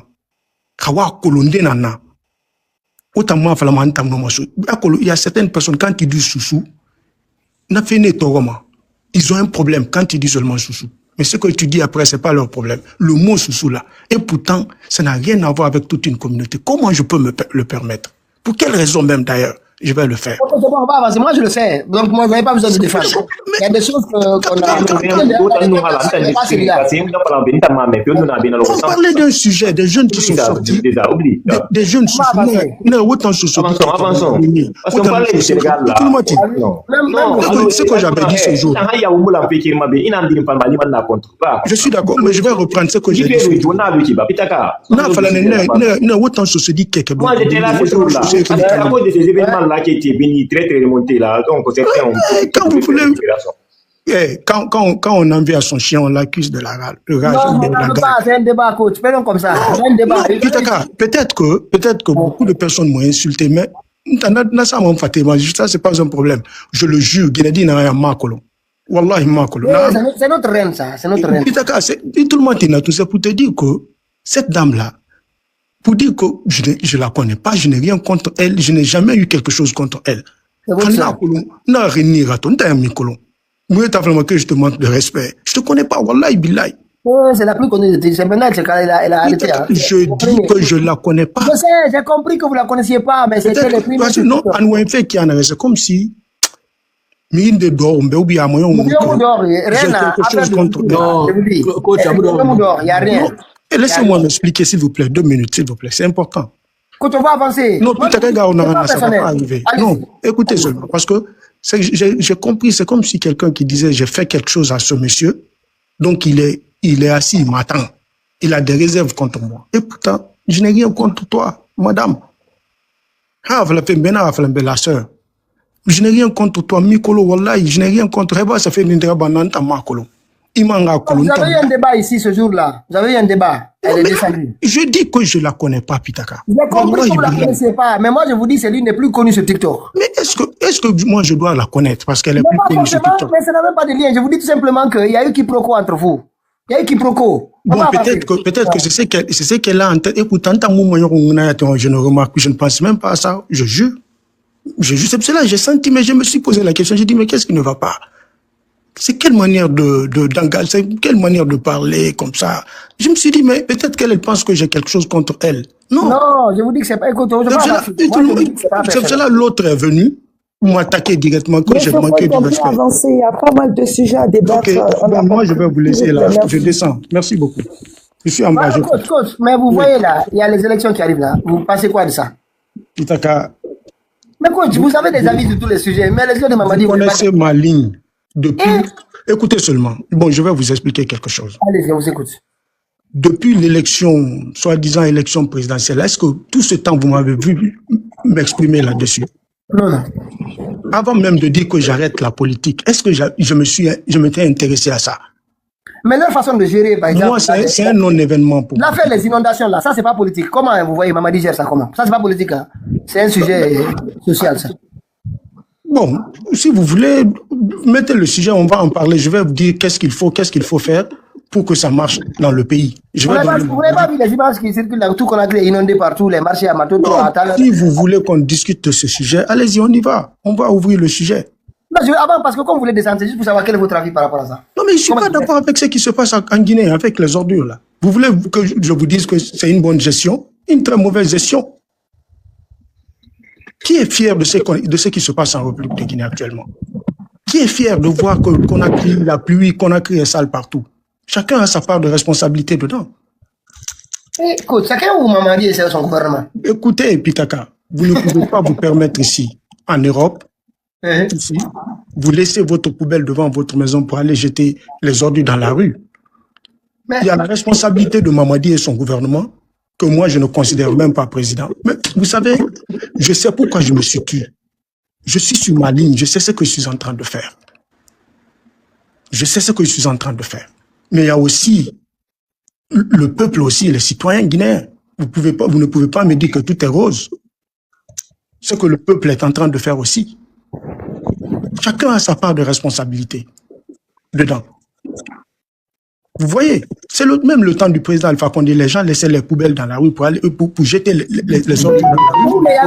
Il y a certaines personnes, quand ils disent chouchou, ils ont un problème quand ils disent seulement chouchou. Mais ce que tu dis après, c'est pas leur problème. Le mot chouchou là. Et pourtant, ça n'a rien à voir avec toute une communauté. Comment je peux le permettre? Pour quelle raison même d'ailleurs je vais le faire? Moi, je le fais. Donc, moi, je n'avais pas besoin de défendre. Il y a des choses qu'on a... On parlait d'un sujet, des jeunes qui sont sortis. Des jeunes qui sont sortis. Avançons. Parce qu'on parlait du Sénégal là. C'est ce que j'avais dit ce jour. Je suis d'accord, mais je vais reprendre ce que j'ai dit. Moi, j'étais là ce jour-là. À cause de ces événements-là qui étaient bénis, très très remontés là. Donc, certains ont... Quand vous voulez... Quand on envie à son chien, on l'accuse de la rage. Non, c'est un débat, coach. Prenons comme ça. Peut-être que beaucoup de personnes m'ont insulté, mais ça, c'est pas un problème. Je le jure, Guinée n'a rien Makolo. Wallahi Makolo. C'est notre reine, ça. C'est notre reine. Tout le monde est tout ça pour te dire que cette dame-là, pour dire que je la connais pas, je n'ai rien contre elle, je n'ai jamais eu quelque chose contre elle. Moi, que je te manque de respect. Je te connais pas, wallahi billahi. C'est la plus connue. C'est maintenant qu'elle a arrêté. Je dis que je la connais pas. Je sais, j'ai compris que vous la connaissiez pas, mais c'était les premiers. Non, fait qu'il y en a, c'est comme si. Mine de d'or, on peut bien moyen. Rien à faire contre. Non, coach, il n'y a rien. Laissez-moi m'expliquer, s'il vous plaît, 2 minutes, s'il vous plaît, c'est important. Quand on va avancer. Non, ça va pas arriver. Non, écoutez seulement, parce que j'ai compris, c'est comme si quelqu'un qui disait j'ai fait quelque chose à ce monsieur, donc il est assis, il m'attend. Il a des réserves contre moi. Et pourtant, je n'ai rien contre toi, madame. La sœur. Je n'ai rien contre toi, Mikolo, wallahi, je n'ai rien contre toi. Ça fait une bananta Makolo. Vous avez eu un débat ici ce jour-là. Vous avez eu un débat. Elle est descendue. Je dis que je la connais pas, Pitaka. J'ai compris que vous la connaissez pas, mais moi je vous dis c'est l'une des plus connues sur TikTok. Mais est-ce que moi je dois la connaître parce qu'elle est plus connue sur TikTok? Mais ça n'a même pas de lien. Je vous dis tout simplement qu'il y a eu quiproquo entre vous. Il y a eu quiproquo. Bon, peut-être que c'est ce qu'elle a en tête. Écoute, je ne remarque, je ne pense même pas à ça. Je jure. C'est pour cela que j'ai senti, mais je me suis posé la question. J'ai dit, mais qu'est-ce qui ne va pas? C'est quelle manière d'engager, quelle manière de parler comme ça? Je me suis dit, mais peut-être qu'elle pense que j'ai quelque chose contre elle. Non. Non, je vous dis que c'est pas, écoute, c'est cela, l'autre est venu m'attaquer directement quand j'ai manqué de respect. Il y a pas mal de sujets à débattre. Okay. Moi, je vais vous laisser là. Je descends. Merci beaucoup. Je suis en bas. Coach, mais vous voyez là, il y a les élections qui arrivent là. Vous pensez quoi de ça? Itaka. Mais coach, vous avez des avis sur tous les sujets. Mais les gars de Mamadi, vous connaissez ma ligne. Depuis, écoutez seulement. Bon, je vais vous expliquer quelque chose. Allez, je vous écoute. Depuis l'élection, soi-disant élection présidentielle, est-ce que tout ce temps vous m'avez vu m'exprimer là-dessus? Non. Avant même de dire que j'arrête la politique, est-ce que je m'étais intéressé à ça? Mais leur façon de gérer, par exemple. Moi, c'est un non-événement pour moi. L'affaire des inondations là, ça c'est pas politique. Comment vous voyez Mamadi gère ça comment? Ça c'est pas politique, hein? C'est un sujet social ça. Bon, si vous voulez, mettez le sujet, on va en parler. Je vais vous dire qu'est-ce qu'il faut faire pour que ça marche dans le pays. Vous n'avez pas vu les images qui circulent là, tout qu'on a créé inondé partout, les marchés à Matoto, à Tala. Si vous voulez qu'on discute de ce sujet, allez-y, on y va. On va ouvrir le sujet. Non, avant, parce que comme vous voulez descendre, c'est juste pour savoir quel est votre avis par rapport à ça. Non, mais je ne suis pas d'accord avec ce qui se passe en Guinée, avec les ordures là. Vous voulez que je vous dise que c'est une bonne gestion? Une très mauvaise gestion. Qui est fier de ce qui se passe en République de Guinée actuellement? Qui est fier de voir qu'on a crié la pluie, qu'on a crié sale partout? Chacun a sa part de responsabilité dedans. Écoute, chacun ou Mamadi et son gouvernement? Écoutez, Pitaka, vous ne pouvez pas vous permettre ici, en Europe, ici, vous laissez votre poubelle devant votre maison pour aller jeter les ordures dans la rue. Il y a la responsabilité de Mamadi et son gouvernement, que moi je ne considère même pas président. Mais vous savez, je sais pourquoi je me suis tué. Je suis sur ma ligne, je sais ce que je suis en train de faire. Je sais ce que je suis en train de faire. Mais il y a aussi le peuple aussi, les citoyens guinéens. Vous ne pouvez pas me dire que tout est rose. Ce que le peuple est en train de faire aussi. Chacun a sa part de responsabilité dedans. Vous voyez, c'est même le temps du président Alpha Condé, les gens laissaient les poubelles dans la rue pour jeter les ordures dans la rue. Mais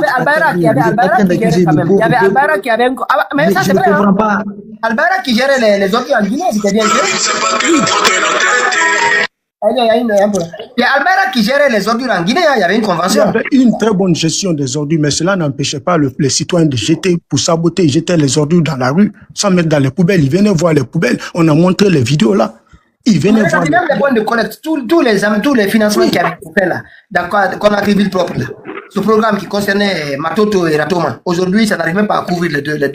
il y avait Albara qui gérait quand même. Il y avait Albara qui avait mais ça c'est vrai. Albara qui gérait les ordures en Guinée, c'était bien géré. Il y a Albara qui gérait les ordures en Guinée, il y avait une convention. Il y avait une très bonne gestion des ordures, mais cela n'empêchait pas les citoyens de jeter, pour saboter, ils jetaient les ordures dans la rue, sans mettre dans les poubelles. Ils venaient voir les poubelles. On a montré les vidéos là. Ils venaient voir. Même les points de collecte, tous les financements qui avaient été faits là, dans Conakry Ville propre là. Ce programme qui concernait Matoto et Ratoma. Aujourd'hui, ça n'arrive même pas à couvrir les deux. La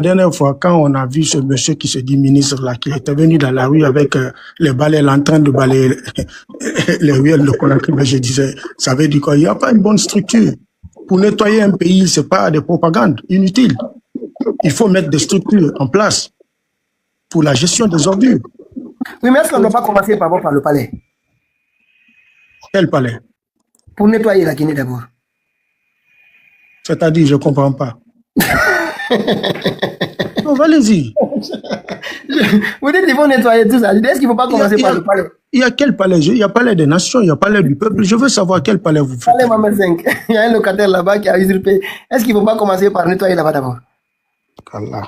dernière fois, quand on a vu ce monsieur qui se dit ministre là, qui était venu dans la rue avec les balais, en train de balayer les ruelles de Conakry, mais je disais, ça veut dire quoi? Il n'y a pas une bonne structure. Pour nettoyer un pays, c'est pas des propagandes inutiles. Il faut mettre des structures en place pour la gestion des ordures. Oui, mais est-ce qu'on ne doit pas commencer par le palais? Quel palais? Pour nettoyer la Guinée d'abord. C'est-à-dire, je ne comprends pas. Non, allez-y. Vous dites qu'il faut nettoyer tout ça. Est-ce qu'il ne faut pas commencer par le palais? Il y a quel palais? Il y a palais des nations, il y a palais du peuple. Je veux savoir quel palais vous faites. Palais Mohamed V. Il y a un locataire là-bas qui a usurpé. Est-ce qu'il ne faut pas commencer par nettoyer là-bas d'abord? Allah.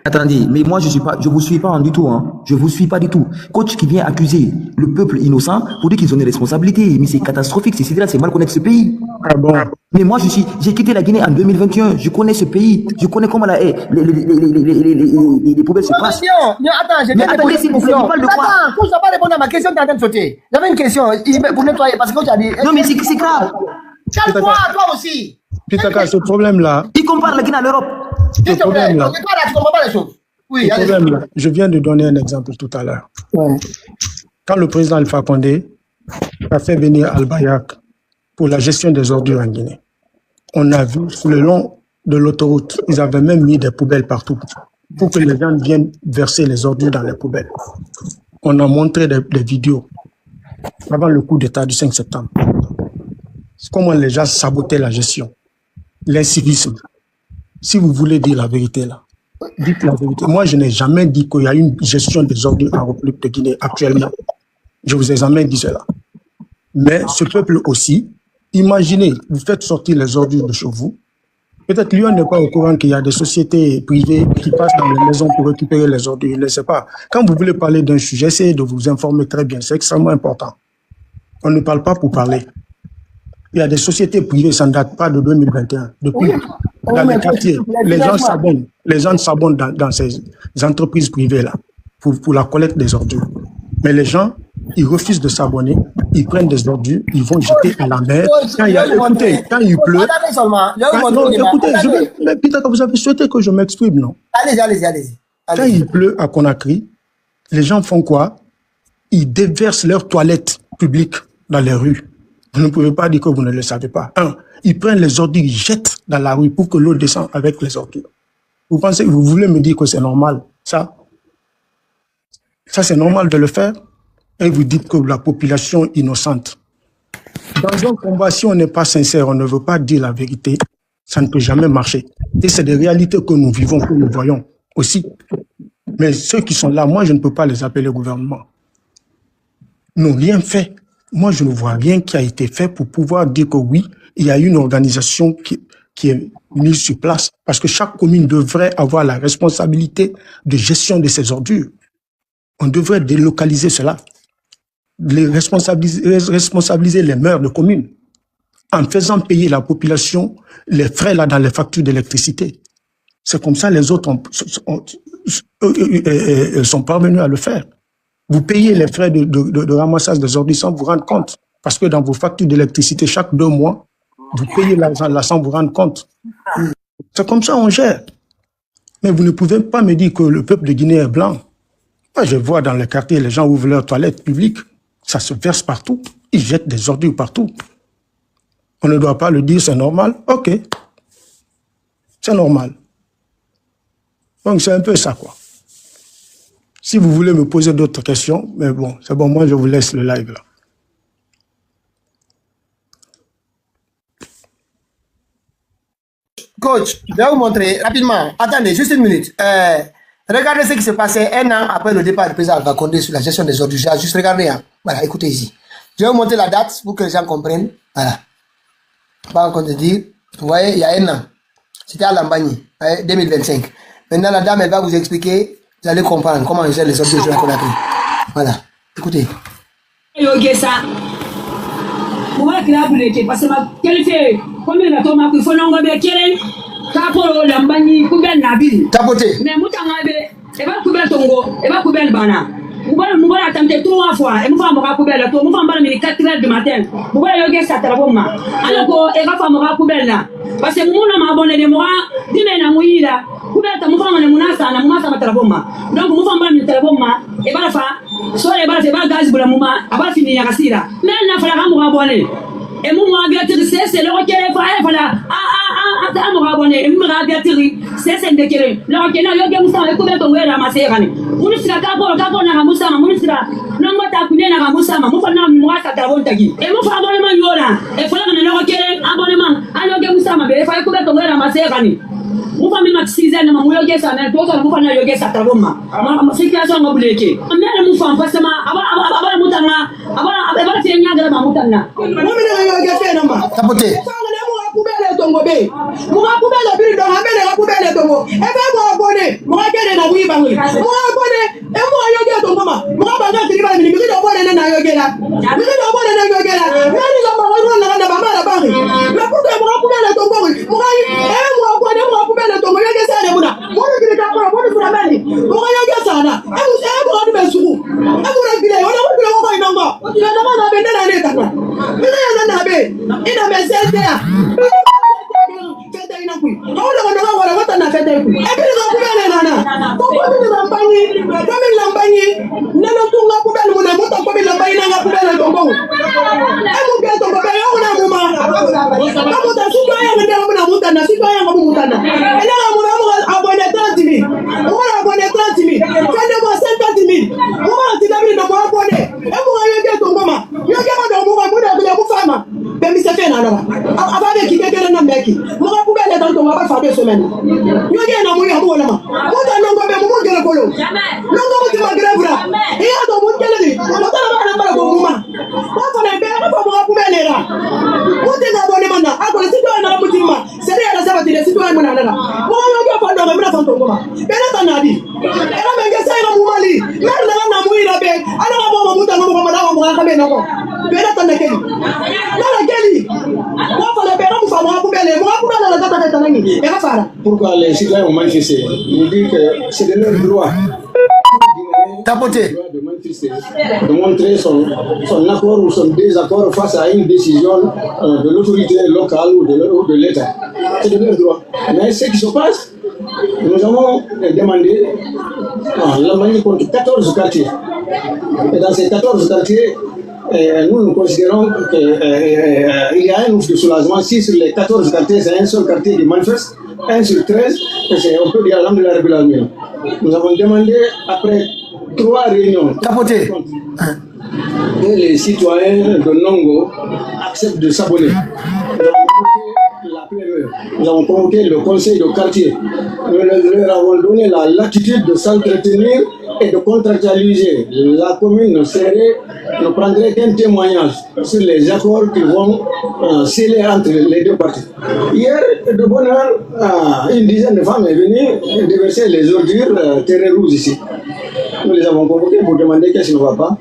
Attendez, mais moi je vous suis pas du tout, hein. Je vous suis pas du tout. Coach qui vient accuser le peuple innocent pour dire qu'ils ont des responsabilités, mais c'est catastrophique, c'est mal connaître ce pays. Ah bon? Mais moi j'ai quitté la Guinée en 2021, je connais ce pays, je connais comment les poubelles se passent. Non, attends, j'ai bien attendez, s'il vous plaît, on parle de quoi? Attends, tu n'as pas répondu à ma question, tu es en train de sauter. J'avais une question pour nettoyer, parce que tu as dit... Non, mais c'est grave. Calme-toi, toi aussi. Pitaka, ce problème-là... Il compare la Guinée à l'Europe. S'il te plaît, tu comprends pas les choses. Oui, je viens de donner un exemple tout à l'heure. Ouais. Quand le président Alpha Condé a fait venir Al-Bayak pour la gestion des ordures en Guinée, on a vu sur le long de l'autoroute, ils avaient même mis des poubelles partout pour que les gens viennent verser les ordures dans les poubelles. On a montré des vidéos avant le coup d'État du 5 septembre. Comment les gens sabotaient la gestion, l'incivisme. Si vous voulez dire la vérité là, dites la vérité. Moi, je n'ai jamais dit qu'il y a une gestion des ordures en République de Guinée actuellement. Je vous ai jamais dit cela. Mais ce peuple aussi, imaginez, vous faites sortir les ordures de chez vous. Peut-être lui, on n'est pas au courant qu'il y a des sociétés privées qui passent dans les maisons pour récupérer les ordures. Il ne sait pas. Quand vous voulez parler d'un sujet, essayez de vous informer très bien. C'est extrêmement important. On ne parle pas pour parler. Il y a des sociétés privées, ça ne date pas de 2021. Depuis, dans les quartiers, les gens s'abonnent dans ces entreprises privées-là pour la collecte des ordures. Mais les gens, ils refusent de s'abonner, ils prennent des ordures, ils vont jeter à la mer. Quand il pleut... Mais putain, vous avez souhaité que je m'exprime, non? Allez-y. Quand il pleut à Conakry, les gens font quoi? Ils déversent leurs toilettes publiques dans les rues. Vous ne pouvez pas dire que vous ne le savez pas. Ils prennent les ordures, ils jettent dans la rue pour que l'eau descende avec les ordures. Vous voulez me dire que c'est normal, ça? Ça, c'est normal de le faire? Et vous dites que la population est innocente. Dans un combat, si on n'est pas sincère, on ne veut pas dire la vérité, ça ne peut jamais marcher. Et c'est des réalités que nous vivons, que nous voyons aussi. Mais ceux qui sont là, moi, je ne peux pas les appeler gouvernement. Ils n'ont rien fait. Moi, je ne vois rien qui a été fait pour pouvoir dire que oui, il y a une organisation qui est mise sur place. Parce que chaque commune devrait avoir la responsabilité de gestion de ses ordures. On devrait délocaliser cela. Responsabiliser les maires de communes en faisant payer la population les frais là dans les factures d'électricité. C'est comme ça les autres sont parvenus à le faire. Vous payez les frais de ramassage des ordures sans vous rendre compte. Parce que dans vos factures d'électricité, chaque 2 mois, vous payez l'argent là sans vous rendre compte. C'est comme ça on gère. Mais vous ne pouvez pas me dire que le peuple de Guinée est blanc. Moi, je vois dans les quartiers, les gens ouvrent leurs toilettes publiques. Ça se verse partout. Ils jettent des ordures partout. On ne doit pas le dire, c'est normal. OK. C'est normal. Donc, c'est un peu ça, quoi. Si vous voulez me poser d'autres questions, mais bon, c'est bon, moi, je vous laisse le live, là. Coach, je vais vous montrer rapidement. Attendez, juste une minute. Regardez ce qui s'est passé un an après le départ du président Alpha Condé sur la gestion des ordures. Juste regardez. Hein. Voilà, écoutez ici. Je vais vous montrer la date pour que les gens comprennent. Voilà. Pas encore de dire. Vous voyez, il y a un an. C'était à Lambagny, 2025. Maintenant, la dame, elle va vous expliquer. Vous allez comprendre comment on gère les ordures qu'on a pris. Voilà. Écoutez. Parce que ma qualité, combien de temps il faut non bien quel Kapolo Lambagny Kuben Nabi. Tapoté. Mais Moutangabe, et va Kubel Tongo, et va Kubel Bana. Vous allez attendre 3 fois, et vous allez Kubel, vous allez 4 heures du matin. Vous allez aller à Taraboma. Alors, et va faire Kubel là. Parce que mon m'a abonné de moi, dis-moi, Mouila, Kubel, tu m'as fait Mounasa, Mounasa Taraboma. Donc, vous allez Taraboma, et va faire, soit les balles, et va gaz pour la Mouma, à va finir à Sira. Mais elle n'a pas la abonné. Et moi, c'est le requin, voilà. Ah, mon abonné, et moi, c'est de Kéré. Le requin, il y a Moussa, et combien de temps à ma serrane. Moussa, Cabo, Moussa, Moussa, non, moi, t'as coupé à Moussa, mon frère, moi, ça t'a voltagi. Et mon frère, abonnement, Yola, et voilà, le requin, abonnement, alors que Moussa, ma belle, il faut combien de temps à ma serrane. Mon famille m'a disé, non, mon yoga, ça n'a pas de mon famille, yoga, ça t'a volma. Ma situation m'a bloqué. Mais mon femme, parce que ma, avant Moutana, avant c'est une de ma Moutana. Tapoté. Pourquoi les citoyens ont manifesté? Il dit que c'est de leur droit. Tapoté. De montrer son accord ou son désaccord face à une décision de l'autorité locale ou de l'État. C'est de leur droit. Mais ce qui se passe, nous avons demandé Lambagny contre 14 quartiers. Et dans ces 14 quartiers, nous considérons qu'il y a un ouf de soulagement si sur les 14 quartiers, c'est un seul quartier qui manifeste, 1 sur 13, on peut dire l'âme de la République. Nous avons demandé, après 3 réunions, que les citoyens de Nongo acceptent de s'abonner. Nous avons convoqué le conseil de quartier. Nous leur avons donné la latitude de s'entretenir et de contractualiser. La commune ne prendrait qu'un témoignage sur les accords qu'ils vont sceller entre les deux parties. Hier, de bonne heure, une dizaine de femmes est venue déverser les ordures terre rouge ici. Nous les avons convoqués pour demander qu'est-ce qui ne va pas.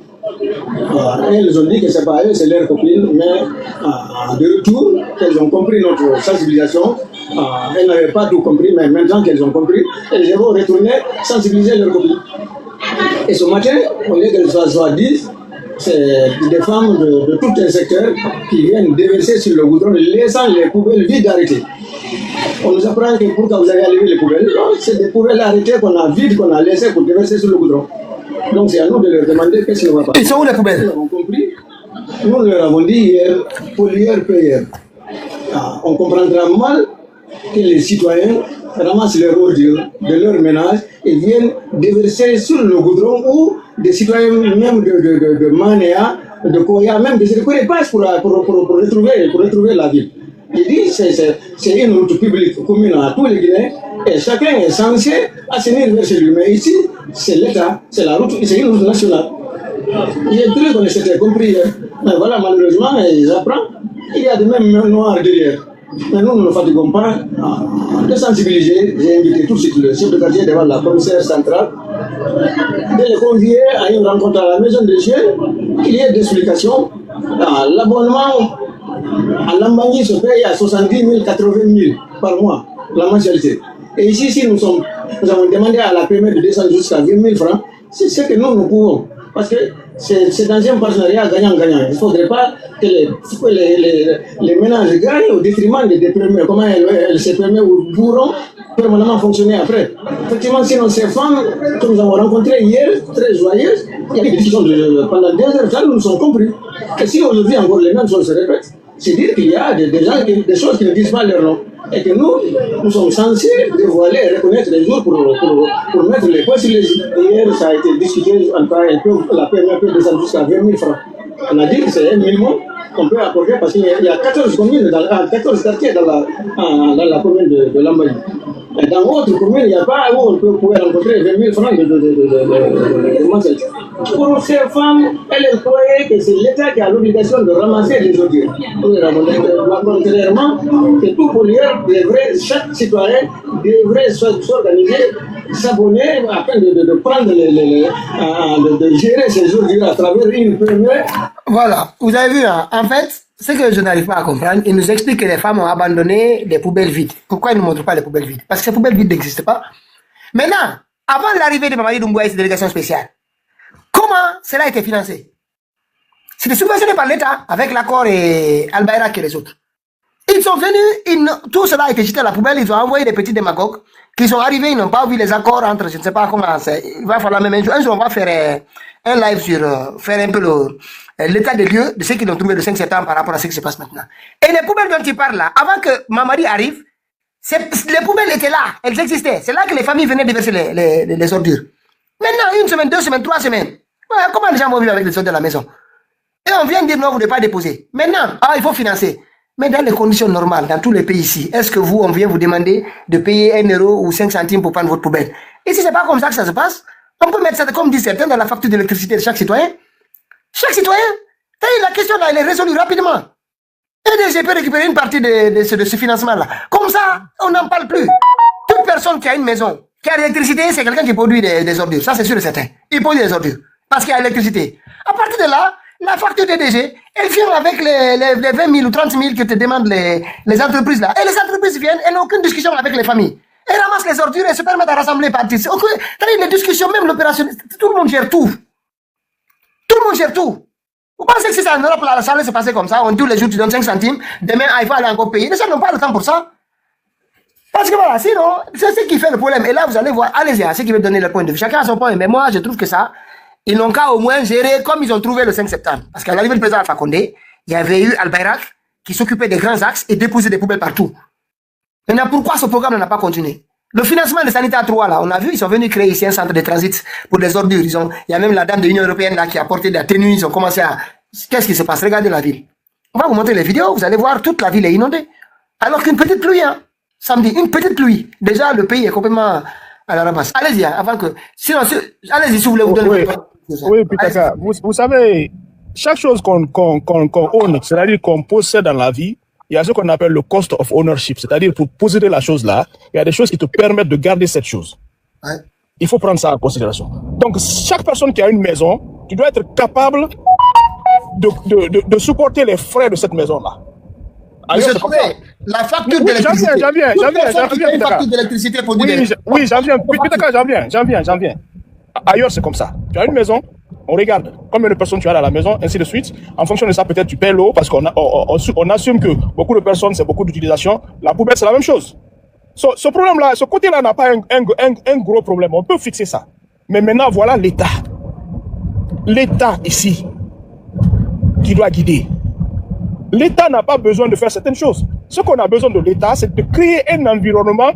Elles ont dit que ce n'est pas eux, c'est leurs copines, mais de retour, qu'elles ont compris notre sensibilisation. Elles n'avaient pas tout compris, mais maintenant qu'elles ont compris, elles vont retourner sensibiliser leurs copines. Et ce matin, au lieu qu'elles soient 10, c'est des femmes de tout un secteur qui viennent déverser sur le goudron, laissant les poubelles vides arrêtées. On nous apprend que pourquoi vous avez enlevé les poubelles, c'est des poubelles arrêtées qu'on a vides, qu'on a laissées pour déverser sur le goudron. Donc c'est à nous de leur demander qu'est-ce qui ne va pas. Ils sont où les poubelles? Nous avons compris. Nous leur avons dit hier, pollueur-payeur. On comprendra mal que les citoyens ramassent leurs ordures de leur ménage et viennent déverser sur le goudron ou des citoyens même de Manéa, de Koya, même de Sérékouré passent pour retrouver la ville. Il dit c'est une route publique commune à tous les Guinéens et chacun est censé assainir vers chez lui. Mais ici, c'est l'État, c'est la route, c'est une route nationale. Il y a des qu'on s'était compris. Mais voilà, malheureusement, ils apprennent. Il y a des mêmes noirs derrière. Mais nous ne nous fatiguons pas de sensibiliser. J'ai invité tout de suite le chef de quartier devant la commissaire centrale de les convier à une rencontre à la maison des jeunes. Il y a des explications. L'abonnement à Lambangui se paye à 70 000, 80 000 par mois, la mensualité. Et ici, si nous avons demandé à la PME de descendre jusqu'à 20 000 francs, c'est ce que nous pouvons. Parce que c'est dans un partenariat gagnant-gagnant. Il ne faudrait pas que les ménages gagnent au détriment des PME. Comment ces PME pourront permanemment fonctionner après. Effectivement, sinon ces femmes que nous avons rencontrées hier, très joyeuses, il y a eu des discussions pendant 2 heures, nous nous sommes compris. Et si aujourd'hui encore les mêmes choses se répètent, c'est dire qu'il y a des gens, des choses qui ne disent pas leur nom. Et que nous sommes censés dévoiler et reconnaître les jours pour mettre les points sur les i. Hier, ça a été discuté, en cas, la PME peut descendre jusqu'à 20 000 francs. On a dit que c'est un minimum qu'on peut accorder parce qu'il y a 14 communes, 14 quartiers dans la commune de Lambali. Et dans d'autres communes, il n'y a pas où on peut pouvoir rencontrer 20 000 francs de mensualité. Pour ces femmes, elles croyaient que c'est l'État qui a l'obligation de ramasser les ordures. Contrairement, que tout pollueur devrait, chaque citoyen devrait s'organiser, s'abonner afin de prendre de gérer ces ordures à travers une première. Voilà, vous avez vu, hein? En fait, ce que je n'arrive pas à comprendre, il nous explique que les femmes ont abandonné des poubelles vides. Pourquoi ils ne montrent pas les poubelles vides? Parce que ces poubelles vides n'existent pas. Maintenant, avant l'arrivée de Mamadi Doumbouya et ses délégations spéciales, comment cela a été financé? C'était subventionné par l'État avec l'accord et Al-Bayrak et les autres. Ils sont venus, tout cela a été jeté à la poubelle, ils ont envoyé des petits démagogues qui sont arrivés, ils n'ont pas vu les accords entre, je ne sais pas comment c'est. Il va falloir même un jour, on va faire un live sur, faire un peu l'état des lieux de ce qu'ils ont trouvé le 5 septembre par rapport à ce qui se passe maintenant. Et les poubelles dont tu parles là, avant que Mamadi arrive, les poubelles étaient là, elles existaient. C'est là que les familles venaient déverser les ordures. Maintenant, 1 semaine, 2 semaines, 3 semaines, ouais, comment les gens vont vivre avec les ordures de la maison? Et on vient dire non, vous ne devez pas déposer. Maintenant, il faut financer. Mais dans les conditions normales, dans tous les pays ici, est-ce que on vient vous demander de payer 1 euro ou 5 centimes pour prendre votre poubelle? Et si c'est pas comme ça que ça se passe, on peut mettre ça, comme disent certains, dans la facture d'électricité de chaque citoyen. Chaque citoyen. La question là, elle est résolue rapidement. Et je peux récupérer une partie de ce financement-là. Comme ça, on n'en parle plus. Toute personne qui a une maison, qui a l'électricité, c'est quelqu'un qui produit des ordures. Ça, c'est sûr et certain. Il produit des ordures. Parce qu'il y a l'électricité. À partir de là, la facture DDG, elle vient avec les 20 000 ou 30 000 que te demandent les entreprises là. Et les entreprises viennent, elles n'ont aucune discussion avec les familles. Elles ramassent les ordures et se permettent de rassembler par tirs. Les discussions, même l'opération, tout le monde gère tout. Tout le monde gère tout. Vous pensez que si ça en Europe, là, ça allait se passer comme ça, tous les jours tu donnes 5 centimes, demain il faut aller encore payer. Les gens n'ont pas le temps pour ça. Parce que voilà, sinon, c'est ce qui fait le problème. Et là, vous allez voir, allez-y, ceux qui veulent donner leur point de vue. Chacun a son point, mais moi, je trouve que ça, ils n'ont qu'à au moins gérer comme ils ont trouvé le 5 septembre. Parce qu'à l'arrivée du président Alpha Condé, il y avait eu Al-Bayrak qui s'occupait des grands axes et déposait des poubelles partout. Maintenant, pourquoi ce programme n'a pas continué? Le financement de Sanitaire 3, là, on a vu, ils sont venus créer ici un centre de transit pour les ordures. Il y a même la dame de l'Union Européenne là qui a porté de la tenue, ils ont commencé à... Qu'est-ce qui se passe? Regardez la ville. On va vous montrer les vidéos, vous allez voir, toute la ville est inondée. Alors qu'une petite pluie, hein, samedi, une petite pluie. Déjà, le pays est complètement à la ramasse. Allez-y, hein, avant que... Sinon, allez-y, si vous voulez vous donner... Oui, Pitaka, vous savez, chaque chose qu'on own, c'est-à-dire qu'on possède dans la vie, il y a ce qu'on appelle le cost of ownership, c'est-à-dire pour posséder la chose là, il y a des choses qui te permettent de garder cette chose. Ouais. Il faut prendre ça en considération. Donc, chaque personne qui a une maison, tu dois être capable de supporter les frais de cette maison-là. Monsieur Touré, la facture d'électricité. J'en d'électricité pour oui, j'en viens. Pitaka, j'en viens. Ailleurs, c'est comme ça. Tu as une maison, on regarde combien de personnes tu as dans la maison, ainsi de suite. En fonction de ça, peut-être tu paies l'eau, parce qu'on assume que beaucoup de personnes, c'est beaucoup d'utilisation. La poubelle, c'est la même chose. Ce problème-là, ce côté-là n'a pas un gros problème. On peut fixer ça. Mais maintenant, voilà l'État. L'État ici, qui doit guider. L'État n'a pas besoin de faire certaines choses. Ce qu'on a besoin de l'État, c'est de créer un environnement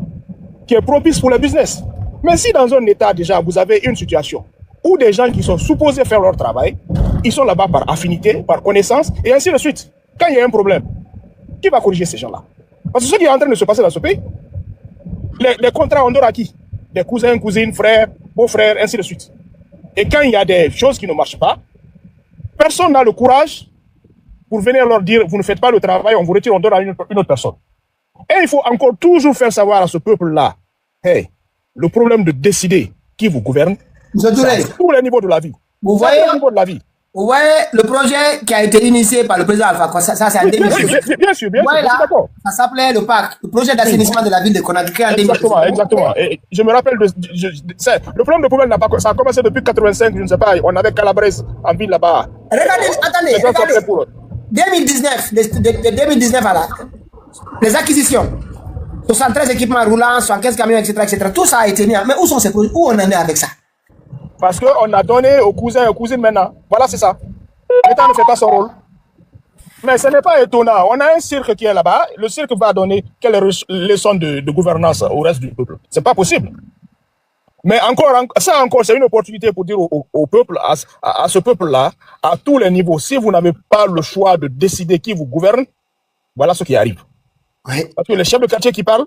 qui est propice pour le business. Mais si dans un État, déjà, vous avez une situation où des gens qui sont supposés faire leur travail, ils sont là-bas par affinité, par connaissance, et ainsi de suite. Quand il y a un problème, Qui va corriger ces gens-là? Parce que ce qui est en train de se passer dans ce pays, les contrats on donne à qui? Des cousins, cousines, frères, beaux-frères, ainsi de suite. Et quand il y a des choses qui ne marchent pas, personne n'a le courage pour venir leur dire, vous ne faites pas le travail, on vous retire, on donne à une autre personne. Et il faut encore toujours faire savoir à ce peuple-là, hey, le problème de décider qui vous gouverne, c'est à tous les niveaux de la vie. Vous voyez, le projet qui a été initié par le président Alpha Condé, ça c'est en 2018. Bien sûr, d'accord. Ça s'appelait le PAC, le projet d'assainissement de la ville de Conakry en 2018. Exactement. Et je me rappelle, le problème de poubelle n'a pas, ça a commencé depuis 85, je ne sais pas, on avait Calabrese en ville là-bas. Regardez, 2019, de 2019 à là, les acquisitions, 73 équipements roulants, 75 camions, etc., tout ça a été mis. Mais où sont ces projets? Où on en est avec ça? Parce qu'on a donné aux cousins et aux cousines maintenant. Voilà, c'est ça. L'État ne fait pas son rôle. Mais ce n'est pas étonnant. On a un cirque qui est là-bas. Le cirque va donner quelle leçon de gouvernance au reste du peuple. C'est pas possible. Mais ça encore, c'est une opportunité pour dire au peuple, à ce peuple-là, à tous les niveaux, si vous n'avez pas le choix de décider qui vous gouverne, voilà ce qui arrive. Oui. Parce que les chefs de quartier qui parlent,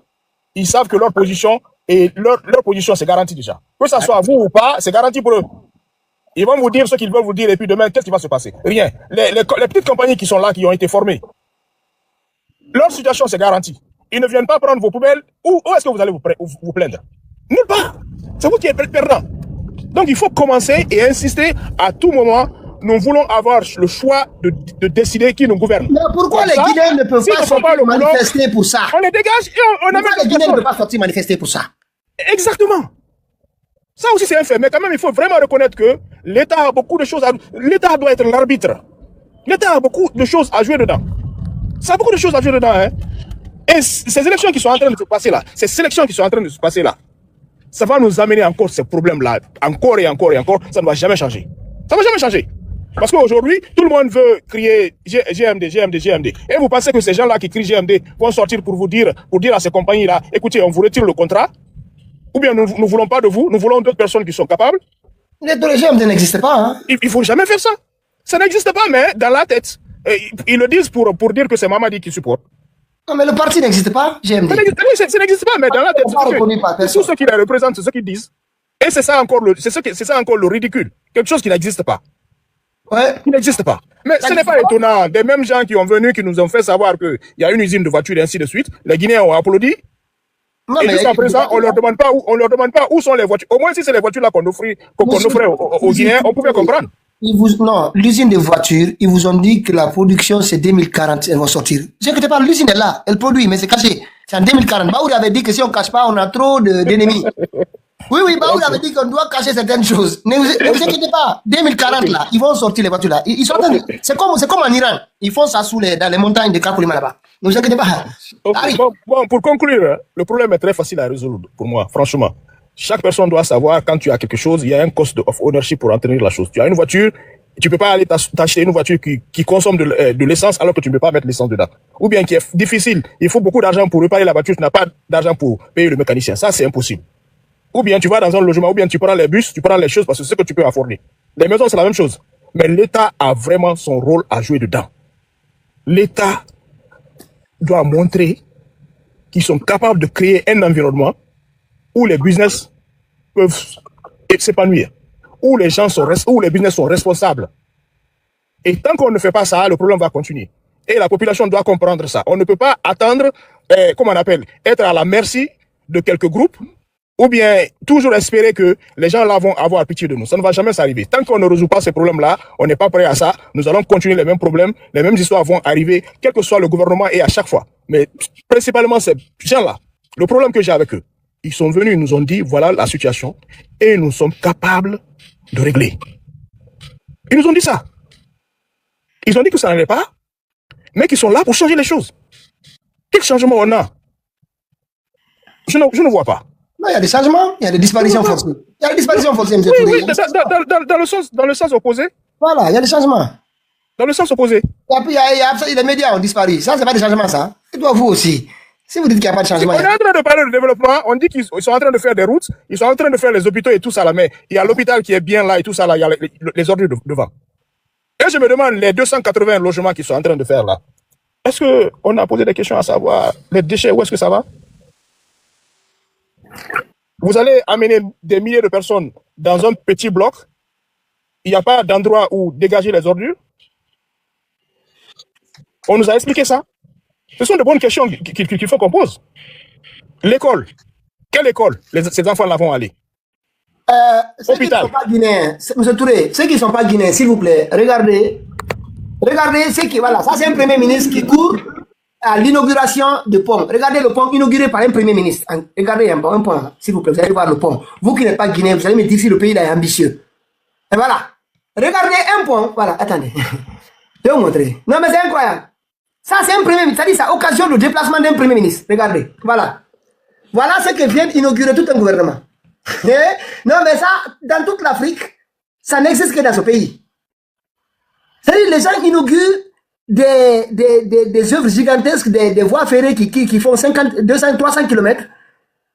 ils savent que leur position, et leur position, c'est garanti déjà. Que ça soit vous ou pas, c'est garanti pour eux. Ils vont vous dire ce qu'ils veulent vous dire, et puis demain, qu'est-ce qui va se passer? Rien. Les petites compagnies qui sont là, qui ont été formées, leur situation, c'est garanti. Ils ne viennent pas prendre vos poubelles. Où est-ce que vous allez vous plaindre? Nulle part. C'est vous qui êtes perdant. Donc, il faut commencer et insister à tout moment. Nous voulons avoir le choix de décider qui nous gouverne. Mais pourquoi les Guinéens ne peuvent pas sortir manifester pour ça? On les dégage et on amène les Guinéens ne peuvent pas sortir manifester pour ça? Exactement. Ça aussi, c'est un fait. Mais quand même, il faut vraiment reconnaître que l'État a beaucoup de choses l'État doit être l'arbitre. L'État a beaucoup de choses à jouer dedans. Ça a beaucoup de choses à jouer dedans, hein. Et ces élections qui sont en train de se passer là, ces sélections qui sont en train de se passer là, ça va nous amener encore ces problèmes-là. Encore et encore et encore. Ça ne va jamais changer. Ça ne va jamais changer. Parce qu'aujourd'hui, tout le monde veut crier GMD, GMD, GMD. Et vous pensez que ces gens-là qui crient GMD vont sortir pour dire à ces compagnies-là, écoutez, on vous retire le contrat, ou bien nous ne voulons pas de vous, nous voulons d'autres personnes qui sont capables. Les GMD n'existent pas. Hein? Il ne faut jamais faire ça. Ça n'existe pas, mais dans la tête, ils le disent pour dire que c'est Mamadi qui supporte. Non, mais le parti n'existe pas, GMD. Ça n'existe pas, mais dans la tête, tous ceux qui les représentent, c'est ce qu'ils disent. Et c'est ça encore le ridicule. Quelque chose qui n'existe pas. Ouais. Il n'existe pas. Mais ce n'est pas étonnant. Des mêmes gens qui ont venu, qui nous ont fait savoir qu'il y a une usine de voitures et ainsi de suite. Les Guinéens ont applaudi. Non, et jusqu'à présent, on leur demande pas où sont les voitures. Au moins, si c'est les voitures là qu'on offrait aux Guinéens, on pouvait comprendre. Non, l'usine de voitures, ils vous ont dit que la production, c'est 2040, elles vont sortir. J'inquiète pas, l'usine est là, elle produit, mais c'est caché. C'est en 2040. Baouri avait dit que si on cache pas, on a trop d'ennemis. Oui, Baouri avait dit qu'on doit cacher certaines choses. Ne vous inquiétez pas, 2040 là, ils vont sortir les voitures là. Ils sont c'est comme en Iran. Ils font ça dans les montagnes de Kakoulima là-bas. Ne vous inquiétez pas. Bon, pour conclure, le problème est très facile à résoudre pour moi, franchement. Chaque personne doit savoir quand tu as quelque chose, il y a un cost of ownership pour entretenir la chose. Tu as une voiture, tu peux pas aller t'acheter une voiture qui consomme de l'essence alors que tu ne peux pas mettre l'essence dedans. Ou bien qui est difficile, il faut beaucoup d'argent pour réparer la voiture, tu n'as pas d'argent pour payer le mécanicien. Ça, c'est impossible. Ou bien tu vas dans un logement, ou bien tu prends les bus, tu prends les choses parce que c'est ce que tu peux afforder. Les maisons, c'est la même chose. Mais l'État a vraiment son rôle à jouer dedans. L'État doit montrer qu'ils sont capables de créer un environnement où les business peuvent s'épanouir, où les business sont responsables. Et tant qu'on ne fait pas ça, le problème va continuer. Et la population doit comprendre ça. On ne peut pas attendre, être à la merci de quelques groupes, ou bien toujours espérer que les gens là vont avoir pitié de nous. Ça ne va jamais s'arriver. Tant qu'on ne résout pas ces problèmes-là, on n'est pas prêt à ça. Nous allons continuer les mêmes problèmes, les mêmes histoires vont arriver, quel que soit le gouvernement et à chaque fois. Mais principalement, ces gens-là, le problème que j'ai avec eux, ils sont venus, ils nous ont dit, voilà la situation, et nous sommes capables de régler. Ils nous ont dit ça. Ils ont dit que ça n'allait pas, mais qu'ils sont là pour changer les choses. Quel changement on a? Je ne vois pas. Non, il y a des changements, il y a des disparitions forcées. Il y a des disparitions forcées, M. Touré. Oui, dans le sens opposé. Voilà, il y a des changements. Dans le sens opposé. Les médias ont disparu. Ça, c'est pas des changements, ça. Et toi, vous aussi. Si vous dites qu'il n'y a pas de changement. On est en train de parler de développement, on dit qu'ils sont en train de faire des routes, ils sont en train de faire les hôpitaux et tout ça là, mais il y a l'hôpital qui est bien là et tout ça là, il y a les ordures devant. Et je me demande, les 280 logements qu'ils sont en train de faire là, est-ce qu'on a posé des questions à savoir les déchets, où est-ce que ça va? Vous allez amener des milliers de personnes dans un petit bloc. Il n'y a pas d'endroit où dégager les ordures. On nous a expliqué ça. Ce sont de bonnes questions qu'il faut qu'on pose. L'école. Quelle école ces enfants-là vont aller? Ceux qui ne sont pas guinéens, M. Touré, ceux qui ne sont pas guinéens, s'il vous plaît, regardez ce qui, voilà, ça c'est un premier ministre qui court à l'inauguration de pont. Regardez le pont inauguré par un premier ministre. Regardez un pont, s'il vous plaît, vous allez voir le pont. Vous qui n'êtes pas guinéen, vous allez me dire si le pays là est ambitieux. Et voilà. Regardez un pont, voilà, attendez. Je vais vous montrer. Non mais c'est incroyable. Ça c'est un premier ministre, ça dit ça occasion le déplacement d'un premier ministre. Regardez, voilà. Voilà ce que vient d'inaugurer tout un gouvernement. Non mais ça, dans toute l'Afrique, ça n'existe que dans ce pays. C'est-à-dire les gens inaugurent des œuvres gigantesques, des voies ferrées qui font 50, 200, 300 km,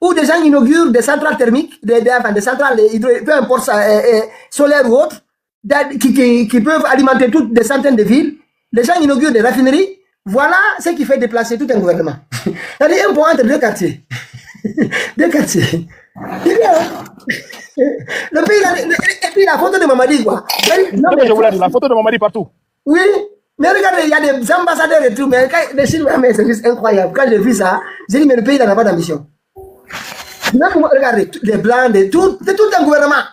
ou des gens inaugurent des centrales thermiques, des centrales peu importe solaires ou autres, qui peuvent alimenter toutes des centaines de villes. Les gens inaugurent des raffineries. Voilà ce qui fait déplacer tout un gouvernement. C'est-à-dire un pont entre deux quartiers. Deux quartiers. Le pays, et puis la photo de Mamadi, quoi. Non, mais je voulais dire, la photo de Mamadi partout. Oui, mais regardez, il y a des ambassadeurs et tout, mais les Chinois, c'est juste incroyable. Quand j'ai vu ça, j'ai dit, mais le pays n'a pas d'ambition. Regardez, les blancs, tout un gouvernement.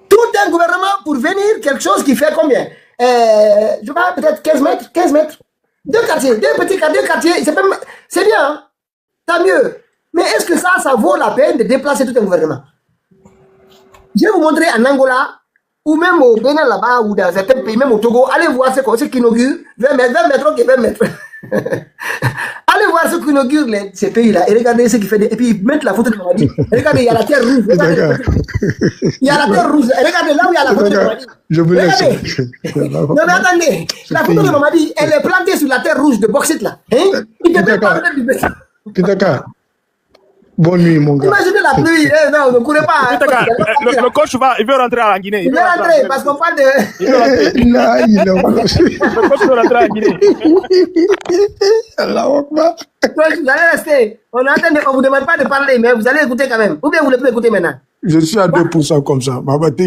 Tout un gouvernement pour venir quelque chose qui fait combien? Je sais pas, peut-être 15 mètres. Deux quartiers, deux petits quartiers, c'est bien, hein? Tant mieux. Mais est-ce que ça vaut la peine de déplacer tout un gouvernement? Je vais vous montrer en Angola, ou même au Bénin là-bas, ou dans certains pays, même au Togo, allez voir ce qui inaugure, 20 mètres, ok, 20 mètres. Allez voir ce qui inaugure ces pays-là, et regardez ce qui fait, et puis mettre la photo de Mamadi. Regardez, il y a la terre rouge. Il y a la terre rouge. Regardez là où il y a la photo de Mamadi. Je vous laisse. Non mais attendez, la photo de Mamadi, elle est plantée sur la terre rouge de bauxite là. Hein? Pitaka. Bonne nuit, mon gars. Imaginez la pluie. Non, ne courez pas. Le coach il veut rentrer en Guinée. Il veut rentrer parce qu'on parle de. Le coach veut rentrer en Guinée. Vous allez rester. On vous demande pas de parler, mais vous allez écouter quand même. Ou bien vous ne pouvez plus écouter maintenant. Je suis à 2% comme ça. Tu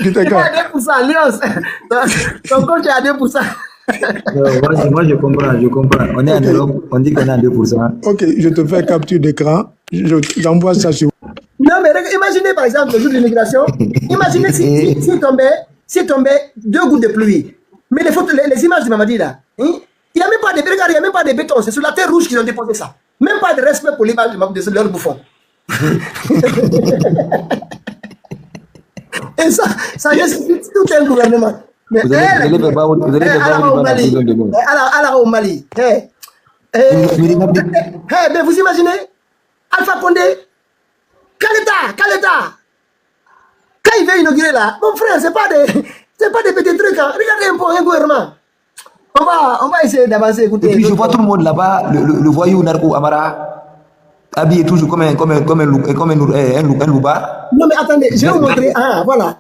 es à 2%, Lyons. Ton coach est à 2%. Moi, je comprends. On est en Europe, on dit qu'on est à 2%. Ok, je te fais capture d'écran. J'envoie ça sur. Non, mais imaginez par exemple le jour de l'immigration. Imaginez s'il tombait 2 gouttes de pluie. Mais les images de Mamadi là, hein? Il n'y a même pas de béton. C'est sur la terre rouge qu'ils ont déposé ça. Même pas de respect pour l'image de leur bouffon. Et ça nécessite tout un gouvernement. Mais vous allez au Mali. Mais vous imaginez Alpha Condé, Kaleta, quand il veut inaugurer là, mon frère, c'est pas des petits trucs. Hein. Regardez un peu un gouvernement. On va essayer d'avancer. Écoutez. Et puis je vois tout le monde là-bas, le voyou Narco Amara, habillé toujours comme un louba. Non mais attendez, je vais vous montrer. Ah voilà.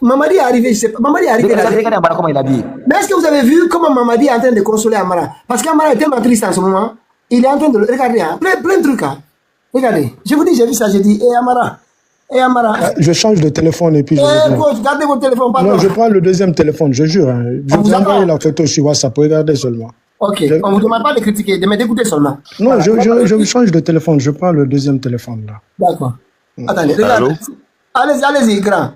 Mamadi est arrivé, je sais pas. Mamadi est arrivé là. Regardez comment il est habillé. Mais est-ce que vous avez vu comment Mamadi est en train de consoler Amara? Parce qu'Amara est tellement triste en ce moment. Il est en train de regarder, hein, plein de trucs. Hein. Regardez. Je vous dis, j'ai vu ça, j'ai dit, Amara. Je change de téléphone et puis gardez votre téléphone. Pardon. Non, je prends le deuxième téléphone, je jure. Hein. Je vous envoie la photo sur WhatsApp, regardez seulement. Ok, on ne vous demande pas de critiquer, mais d'écouter seulement. Non, voilà, je change de téléphone, je prends le deuxième téléphone là. D'accord. Attendez, regardez. Allez-y, grand.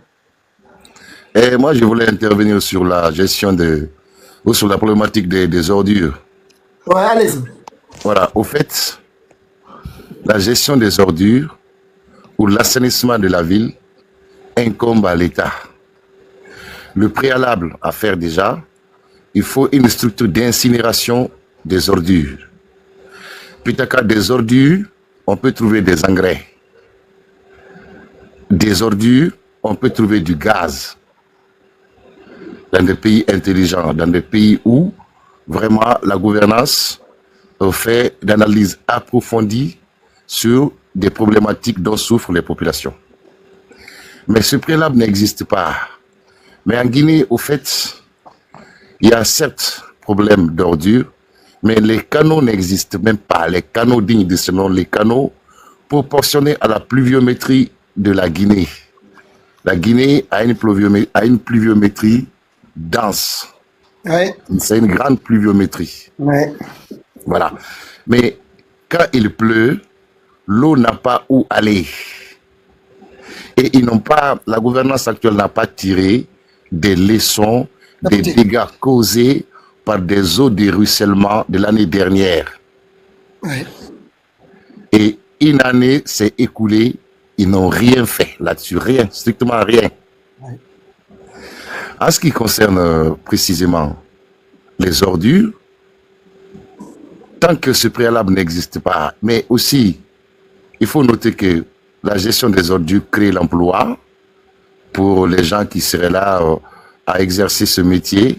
Et moi, je voulais intervenir sur la gestion ou sur la problématique des ordures. Ouais, allez-y. Voilà, au fait, la gestion des ordures ou l'assainissement de la ville incombe à l'État. Le préalable à faire déjà, il faut une structure d'incinération des ordures. Plutôt qu'à des ordures, on peut trouver des engrais. Des ordures, on peut trouver du gaz. Dans des pays intelligents, dans des pays où vraiment la gouvernance fait d'analyse approfondie sur des problématiques dont souffrent les populations. Mais ce préalable n'existe pas. Mais en Guinée, au fait, il y a certes problème d'ordures, mais les canaux n'existent même pas. Les canaux dignes de ce nom, les canaux proportionnés à la pluviométrie de la Guinée. La Guinée a une pluviométrie dense. Ouais. C'est une grande pluviométrie. Ouais. Voilà. Mais quand il pleut, l'eau n'a pas où aller. Et la gouvernance actuelle n'a pas tiré des leçons des dégâts causés par des eaux de ruissellement de l'année dernière. Ouais. Et une année s'est écoulée, ils n'ont rien fait là-dessus, rien, strictement rien. Ouais. En ce qui concerne précisément les ordures, tant que ce préalable n'existe pas, mais aussi, il faut noter que la gestion des ordures crée l'emploi pour les gens qui seraient là à exercer ce métier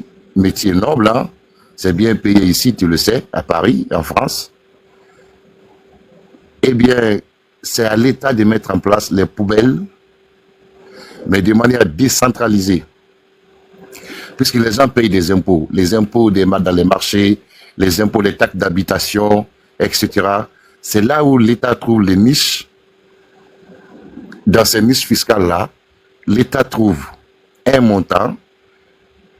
noble. Hein. C'est bien payé ici, tu le sais, à Paris, en France. Eh bien, c'est à l'État de mettre en place les poubelles, mais de manière décentralisée. Puisque les gens payent des impôts, les impôts dans les marchés, les impôts, les taxes d'habitation, etc. C'est là où l'État trouve les niches. Dans ces niches fiscales-là, l'État trouve un montant,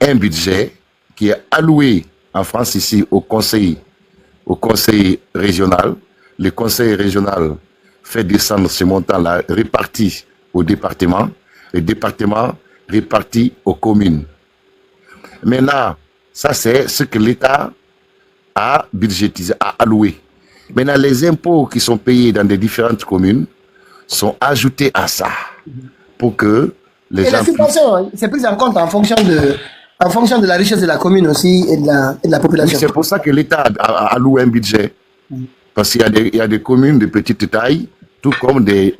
un budget qui est alloué en France ici au conseil régional. Le conseil régional fait descendre ce montant-là réparti au département. Le département réparti aux communes. Maintenant, ça c'est ce que l'État a budgétisé, a alloué. Maintenant, les impôts qui sont payés dans des différentes communes sont ajoutés à ça pour que les gens... Et la subvention, c'est pris en compte en fonction de la richesse de la commune aussi et de la population. Oui, c'est pour ça que l'État a alloué un budget. Parce qu'il y a des communes de petite taille, tout comme des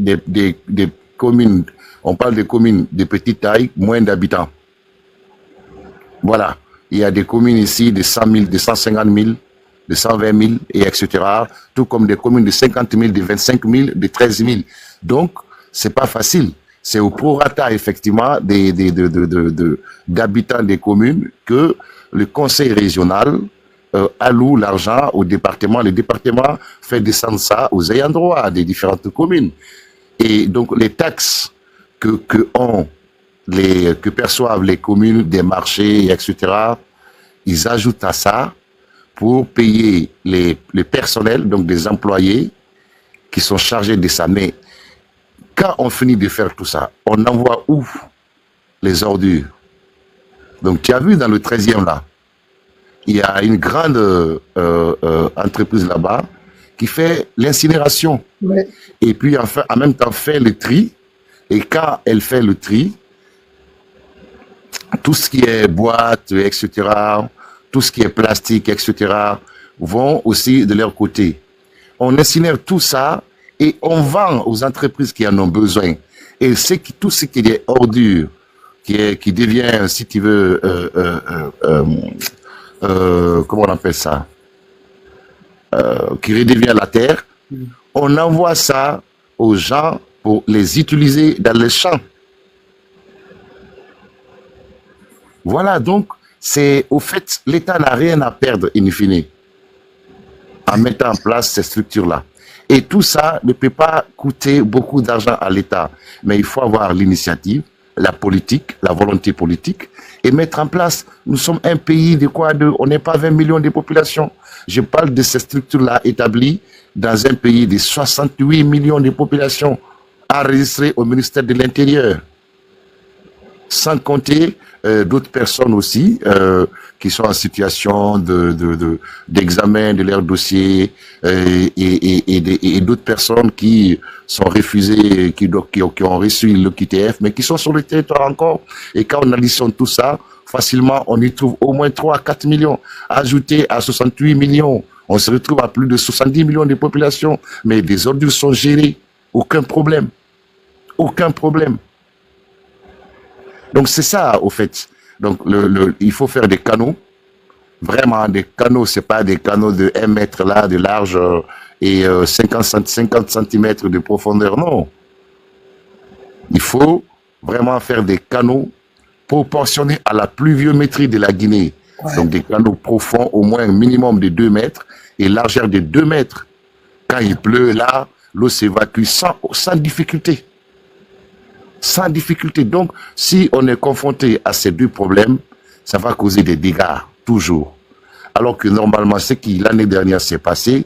communes, on parle de communes de petite taille, moins d'habitants. Voilà. Il y a des communes ici de 100 000, de 150 000, de 120 000, et etc. Tout comme des communes de 50 000, de 25 000, de 13 000. Donc, c'est pas facile. C'est au prorata, effectivement, d'habitants des communes que le conseil régional alloue l'argent au département. Le département fait descendre ça aux ayants droit des différentes communes. Et donc, les taxes que perçoivent les communes, des marchés, etc., ils ajoutent à ça pour payer les personnels, donc des employés qui sont chargés de ça. Mais quand on finit de faire tout ça, on envoie où les ordures? Donc tu as vu dans le 13e là, il y a une grande entreprise là-bas qui fait l'incinération. Ouais. Et puis en même temps fait le tri. Et quand elle fait le tri, tout ce qui est boîte, etc., tout ce qui est plastique, etc., vont aussi de leur côté. On incinère tout ça et on vend aux entreprises qui en ont besoin. Et tout ce qui est ordure, qui devient, si tu veux, comment on appelle ça, qui redevient la terre, on envoie ça aux gens pour les utiliser dans les champs. Voilà, donc, au fait, l'État n'a rien à perdre, in fine, en mettant en place ces structures-là. Et tout ça ne peut pas coûter beaucoup d'argent à l'État. Mais il faut avoir l'initiative, la politique, la volonté politique, et mettre en place. Nous sommes un pays on n'est pas 20 millions de population. Je parle de ces structures-là établies dans un pays de 68 millions de population enregistrées au ministère de l'Intérieur. Sans compter d'autres personnes aussi qui sont en situation d'examen de leur dossier et d'autres personnes qui sont refusées, qui ont reçu l'OQTF, mais qui sont sur le territoire encore. Et quand on additionne tout ça, facilement, on y trouve au moins 3 à 4 millions. Ajouté à 68 millions, on se retrouve à plus de 70 millions de population. Mais des ordures sont gérées. Aucun problème. Aucun problème. Donc c'est ça, au fait. Donc il faut faire des canaux. Vraiment, des canaux, c'est pas des canaux de 1 mètre là de large et 50 cm de profondeur, non. Il faut vraiment faire des canaux proportionné à la pluviométrie de la Guinée. Ouais. Donc des canaux profonds, au moins un minimum de 2 mètres et largeur de 2 mètres. Quand il pleut, là, l'eau s'évacue sans difficulté. Sans difficulté. Donc, si on est confronté à ces deux problèmes, ça va causer des dégâts, toujours. Alors que normalement, ce qui l'année dernière s'est passé,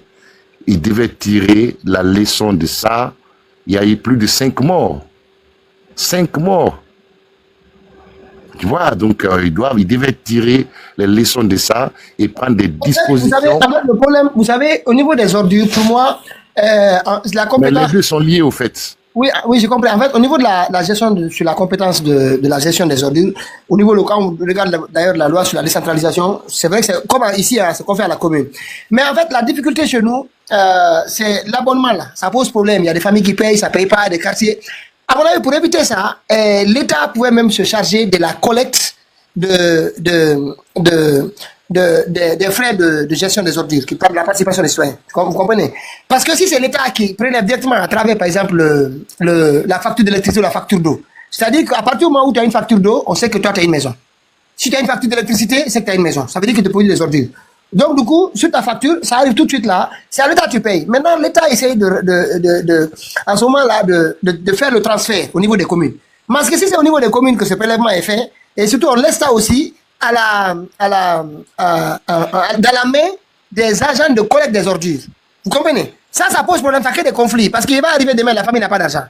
il devait tirer la leçon de ça. Il y a eu plus de 5 morts. 5 morts. Tu vois, donc ils devaient tirer les leçons de ça et prendre des dispositions. Vous savez, le problème, vous savez, au niveau des ordures, pour moi, la compétence... Mais les deux sont liés au fait. Oui, oui, j'ai compris. En fait, au niveau de la gestion, sur la compétence de la gestion des ordures, au niveau local, on regarde d'ailleurs la loi sur la décentralisation, c'est vrai que c'est comme ici, hein, c'est qu'on fait à la commune. Mais en fait, la difficulté chez nous, c'est l'abonnement là. Ça pose problème. Il y a des familles qui payent, ça paye pas, des quartiers. À mon avis, pour éviter ça, l'État pouvait même se charger de la collecte des frais de gestion des ordures, qui parlent de la participation des citoyens. Vous comprenez? Parce que si c'est l'État qui prélève directement à travers, par exemple, la facture d'électricité ou la facture d'eau, c'est-à-dire qu'à partir du moment où tu as une facture d'eau, on sait que toi, tu as une maison. Si tu as une facture d'électricité, c'est que tu as une maison. Ça veut dire que tu produis des ordures. Donc, du coup, sur ta facture, ça arrive tout de suite là. C'est à l'État que tu payes. Maintenant, l'État essaye en ce moment-là, de faire le transfert au niveau des communes. Parce que si c'est au niveau des communes que ce prélèvement est fait, et surtout, on laisse ça aussi dans la main des agents de collecte des ordures. Vous comprenez? Ça pose problème, ça crée des conflits. Parce qu'il va arriver demain, la famille n'a pas d'argent.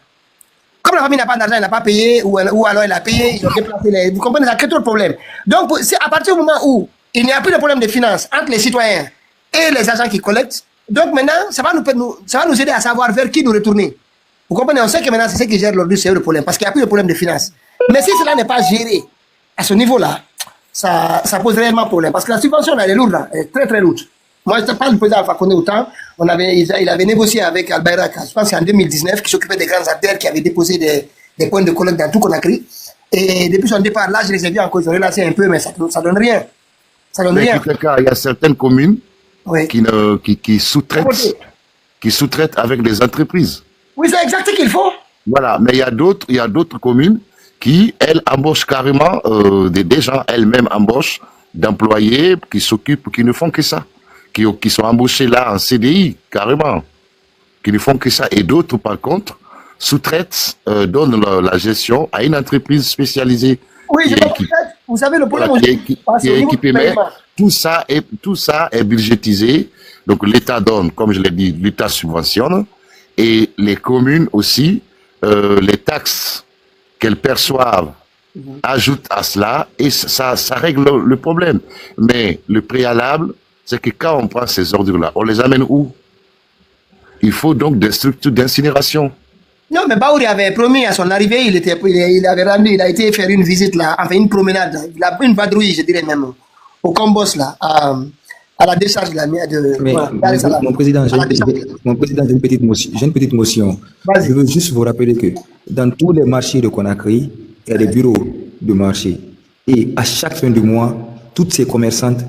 Comme la famille n'a pas d'argent, elle n'a pas payé, ou alors elle a payé, ils ont déplacé les... Vous comprenez? Ça crée trop de problèmes. Donc, c'est à partir du moment où il n'y a plus de problème de finances entre les citoyens et les agents qui collectent, donc maintenant, ça va nous aider à savoir vers qui nous retourner. Vous comprenez? On sait que maintenant, c'est ceux qui gèrent l'ordure, c'est eux le problème, parce qu'il n'y a plus de problème de finances. Mais si cela n'est pas géré à ce niveau-là, ça pose réellement problème. Parce que la subvention, elle est lourde, là, elle est très très lourde. Moi, je ne parle du président Alpha Condé autant. Il avait négocié avec Albert Raka, je pense que c'est en 2019, qui s'occupait des grandes artères, qui avait déposé des points de collecte dans tout Conakry. Et depuis son départ, là, je les ai vus encore, ils ont relancé un peu, mais ça ne donne rien. Ça donne rien. En tout cas, il y a certaines communes qui sous-traitent avec des entreprises. Oui, c'est exact ce qu'il faut. Voilà, mais il y a d'autres communes qui, elles, embauchent carrément des gens, elles-mêmes embauchent d'employés qui s'occupent, qui ne font que ça, qui sont embauchés là en CDI, carrément, qui ne font que ça. Et d'autres, par contre, sous-traitent, donnent la gestion à une entreprise spécialisée. Oui, vous savez, le problème qui est équipé, mais tout ça est budgétisé. Donc l'État donne, comme je l'ai dit, l'État subventionne, et les communes aussi, les taxes qu'elles perçoivent ajoutent à cela, et ça règle le problème. Mais le préalable, c'est que quand on prend ces ordures-là, on les amène où? Il faut donc des structures d'incinération. Non, mais Baouri avait promis à son arrivée, il a été faire une visite là, enfin une promenade, une vadrouille, je dirais même, au Combos là, à la décharge de la mer de... Mais, voilà, mon président, j'ai une petite motion. Je veux juste vous rappeler que dans tous les marchés de Conakry, il y a des bureaux de marché. Et à chaque fin du mois, toutes ces commerçantes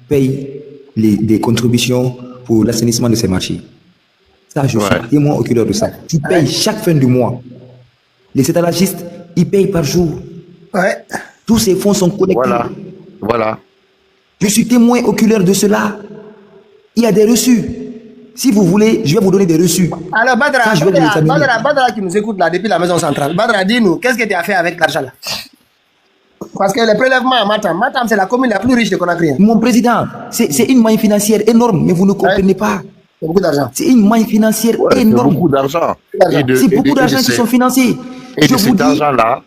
payent des contributions pour l'assainissement de ces marchés. Ça, je suis témoin oculaire de ça. Tu payes chaque fin du mois. Les étalagistes, ils payent par jour. Ouais. Tous ces fonds sont collectés. Voilà. Je suis témoin oculaire de cela. Il y a des reçus. Si vous voulez, je vais vous donner des reçus. Alors, Badra qui nous écoute là depuis la maison centrale. Badra, dis-nous, qu'est-ce que tu as fait avec l'argent là? Parce que les prélèvements à Matam, c'est la commune la plus riche de Conakry. Mon président, c'est une manne financière énorme, mais vous ne comprenez pas. C'est beaucoup d'argent. C'est une manne financière énorme. C'est beaucoup d'argent. C'est beaucoup d'argent qui sont financés. Et de cet argent-là,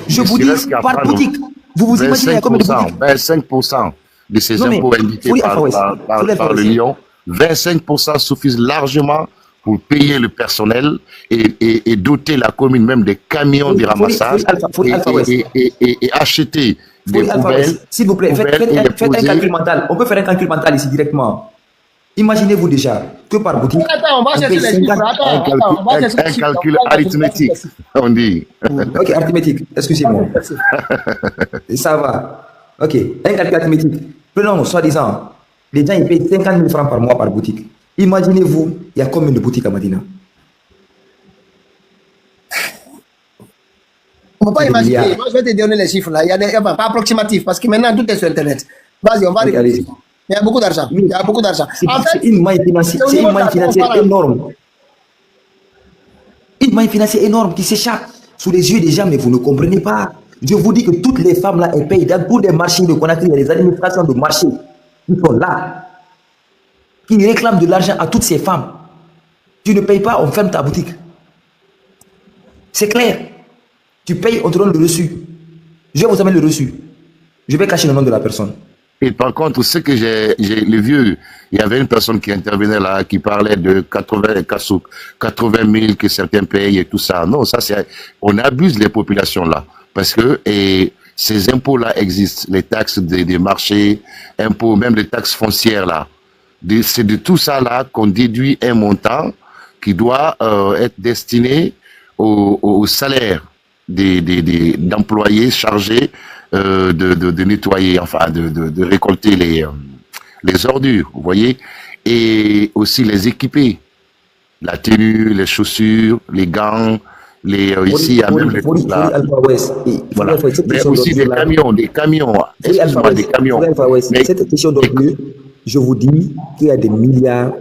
je vous dis, par boutique, vous vous imaginez à combien de boutiques? 25% de ces impôts indiqués par le Lyon, 25% suffisent largement pour payer le personnel et doter la commune même des camions de ramassage et acheter des poubelles. S'il vous plaît, faites un calcul mental. On peut faire un calcul mental ici directement. Imaginez-vous déjà que par boutique... Attends, on va chercher les chiffres. Un calcul arithmétique, on dit. Ok, arithmétique, excusez-moi. Ça va. Ok, un calcul arithmétique. Prenons, soi-disant, les gens ils payent 50 000 francs par mois par boutique. Imaginez-vous, il y a combien de boutiques à Madina? On ne peut pas imaginer. Moi, je vais te donner les chiffres là. Il y a des, enfin, pas approximatifs, parce que maintenant tout est sur Internet. Vas-y, on va regarder. Il y a beaucoup d'argent. Il y a beaucoup d'argent. En fait, c'est une manne financière énorme. Une manne financière énorme qui s'échappe sous les yeux des gens, mais vous ne comprenez pas. Je vous dis que toutes les femmes là, elles payent dans tous les marchés de Conakry. Il y a des administrations de marché qui sont là, qui réclament de l'argent à toutes ces femmes. Tu ne payes pas, on ferme ta boutique. C'est clair. Tu payes, on te donne le reçu. Je vais vous amener le reçu. Je vais cacher le nom de la personne. Et par contre, ce que j'ai vu, il y avait une personne qui intervenait là, qui parlait de 80 000 que certains payent et tout ça. Non, ça c'est, on abuse les populations là. Parce que ces impôts-là existent, les taxes des marchés, impôts, même les taxes foncières là. C'est de tout ça là qu'on déduit un montant qui doit être destiné au salaire d'employés chargés de nettoyer, enfin de récolter les ordures, vous voyez, et aussi les équiper, la tenue, les chaussures, les gants, ici il y a même les voilà, mais aussi des camions, excuse-moi, des camions. Mais cette question d'ordure, je vous dis qu'il y a des milliards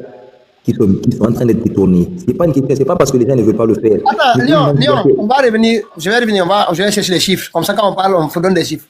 qui sont en train d'être détournés. C'est pas une question, c'est pas parce que les gens ne veulent pas le faire. Attends, Léon, on va revenir, je vais chercher les chiffres. Comme ça, quand on parle, on vous donne des chiffres.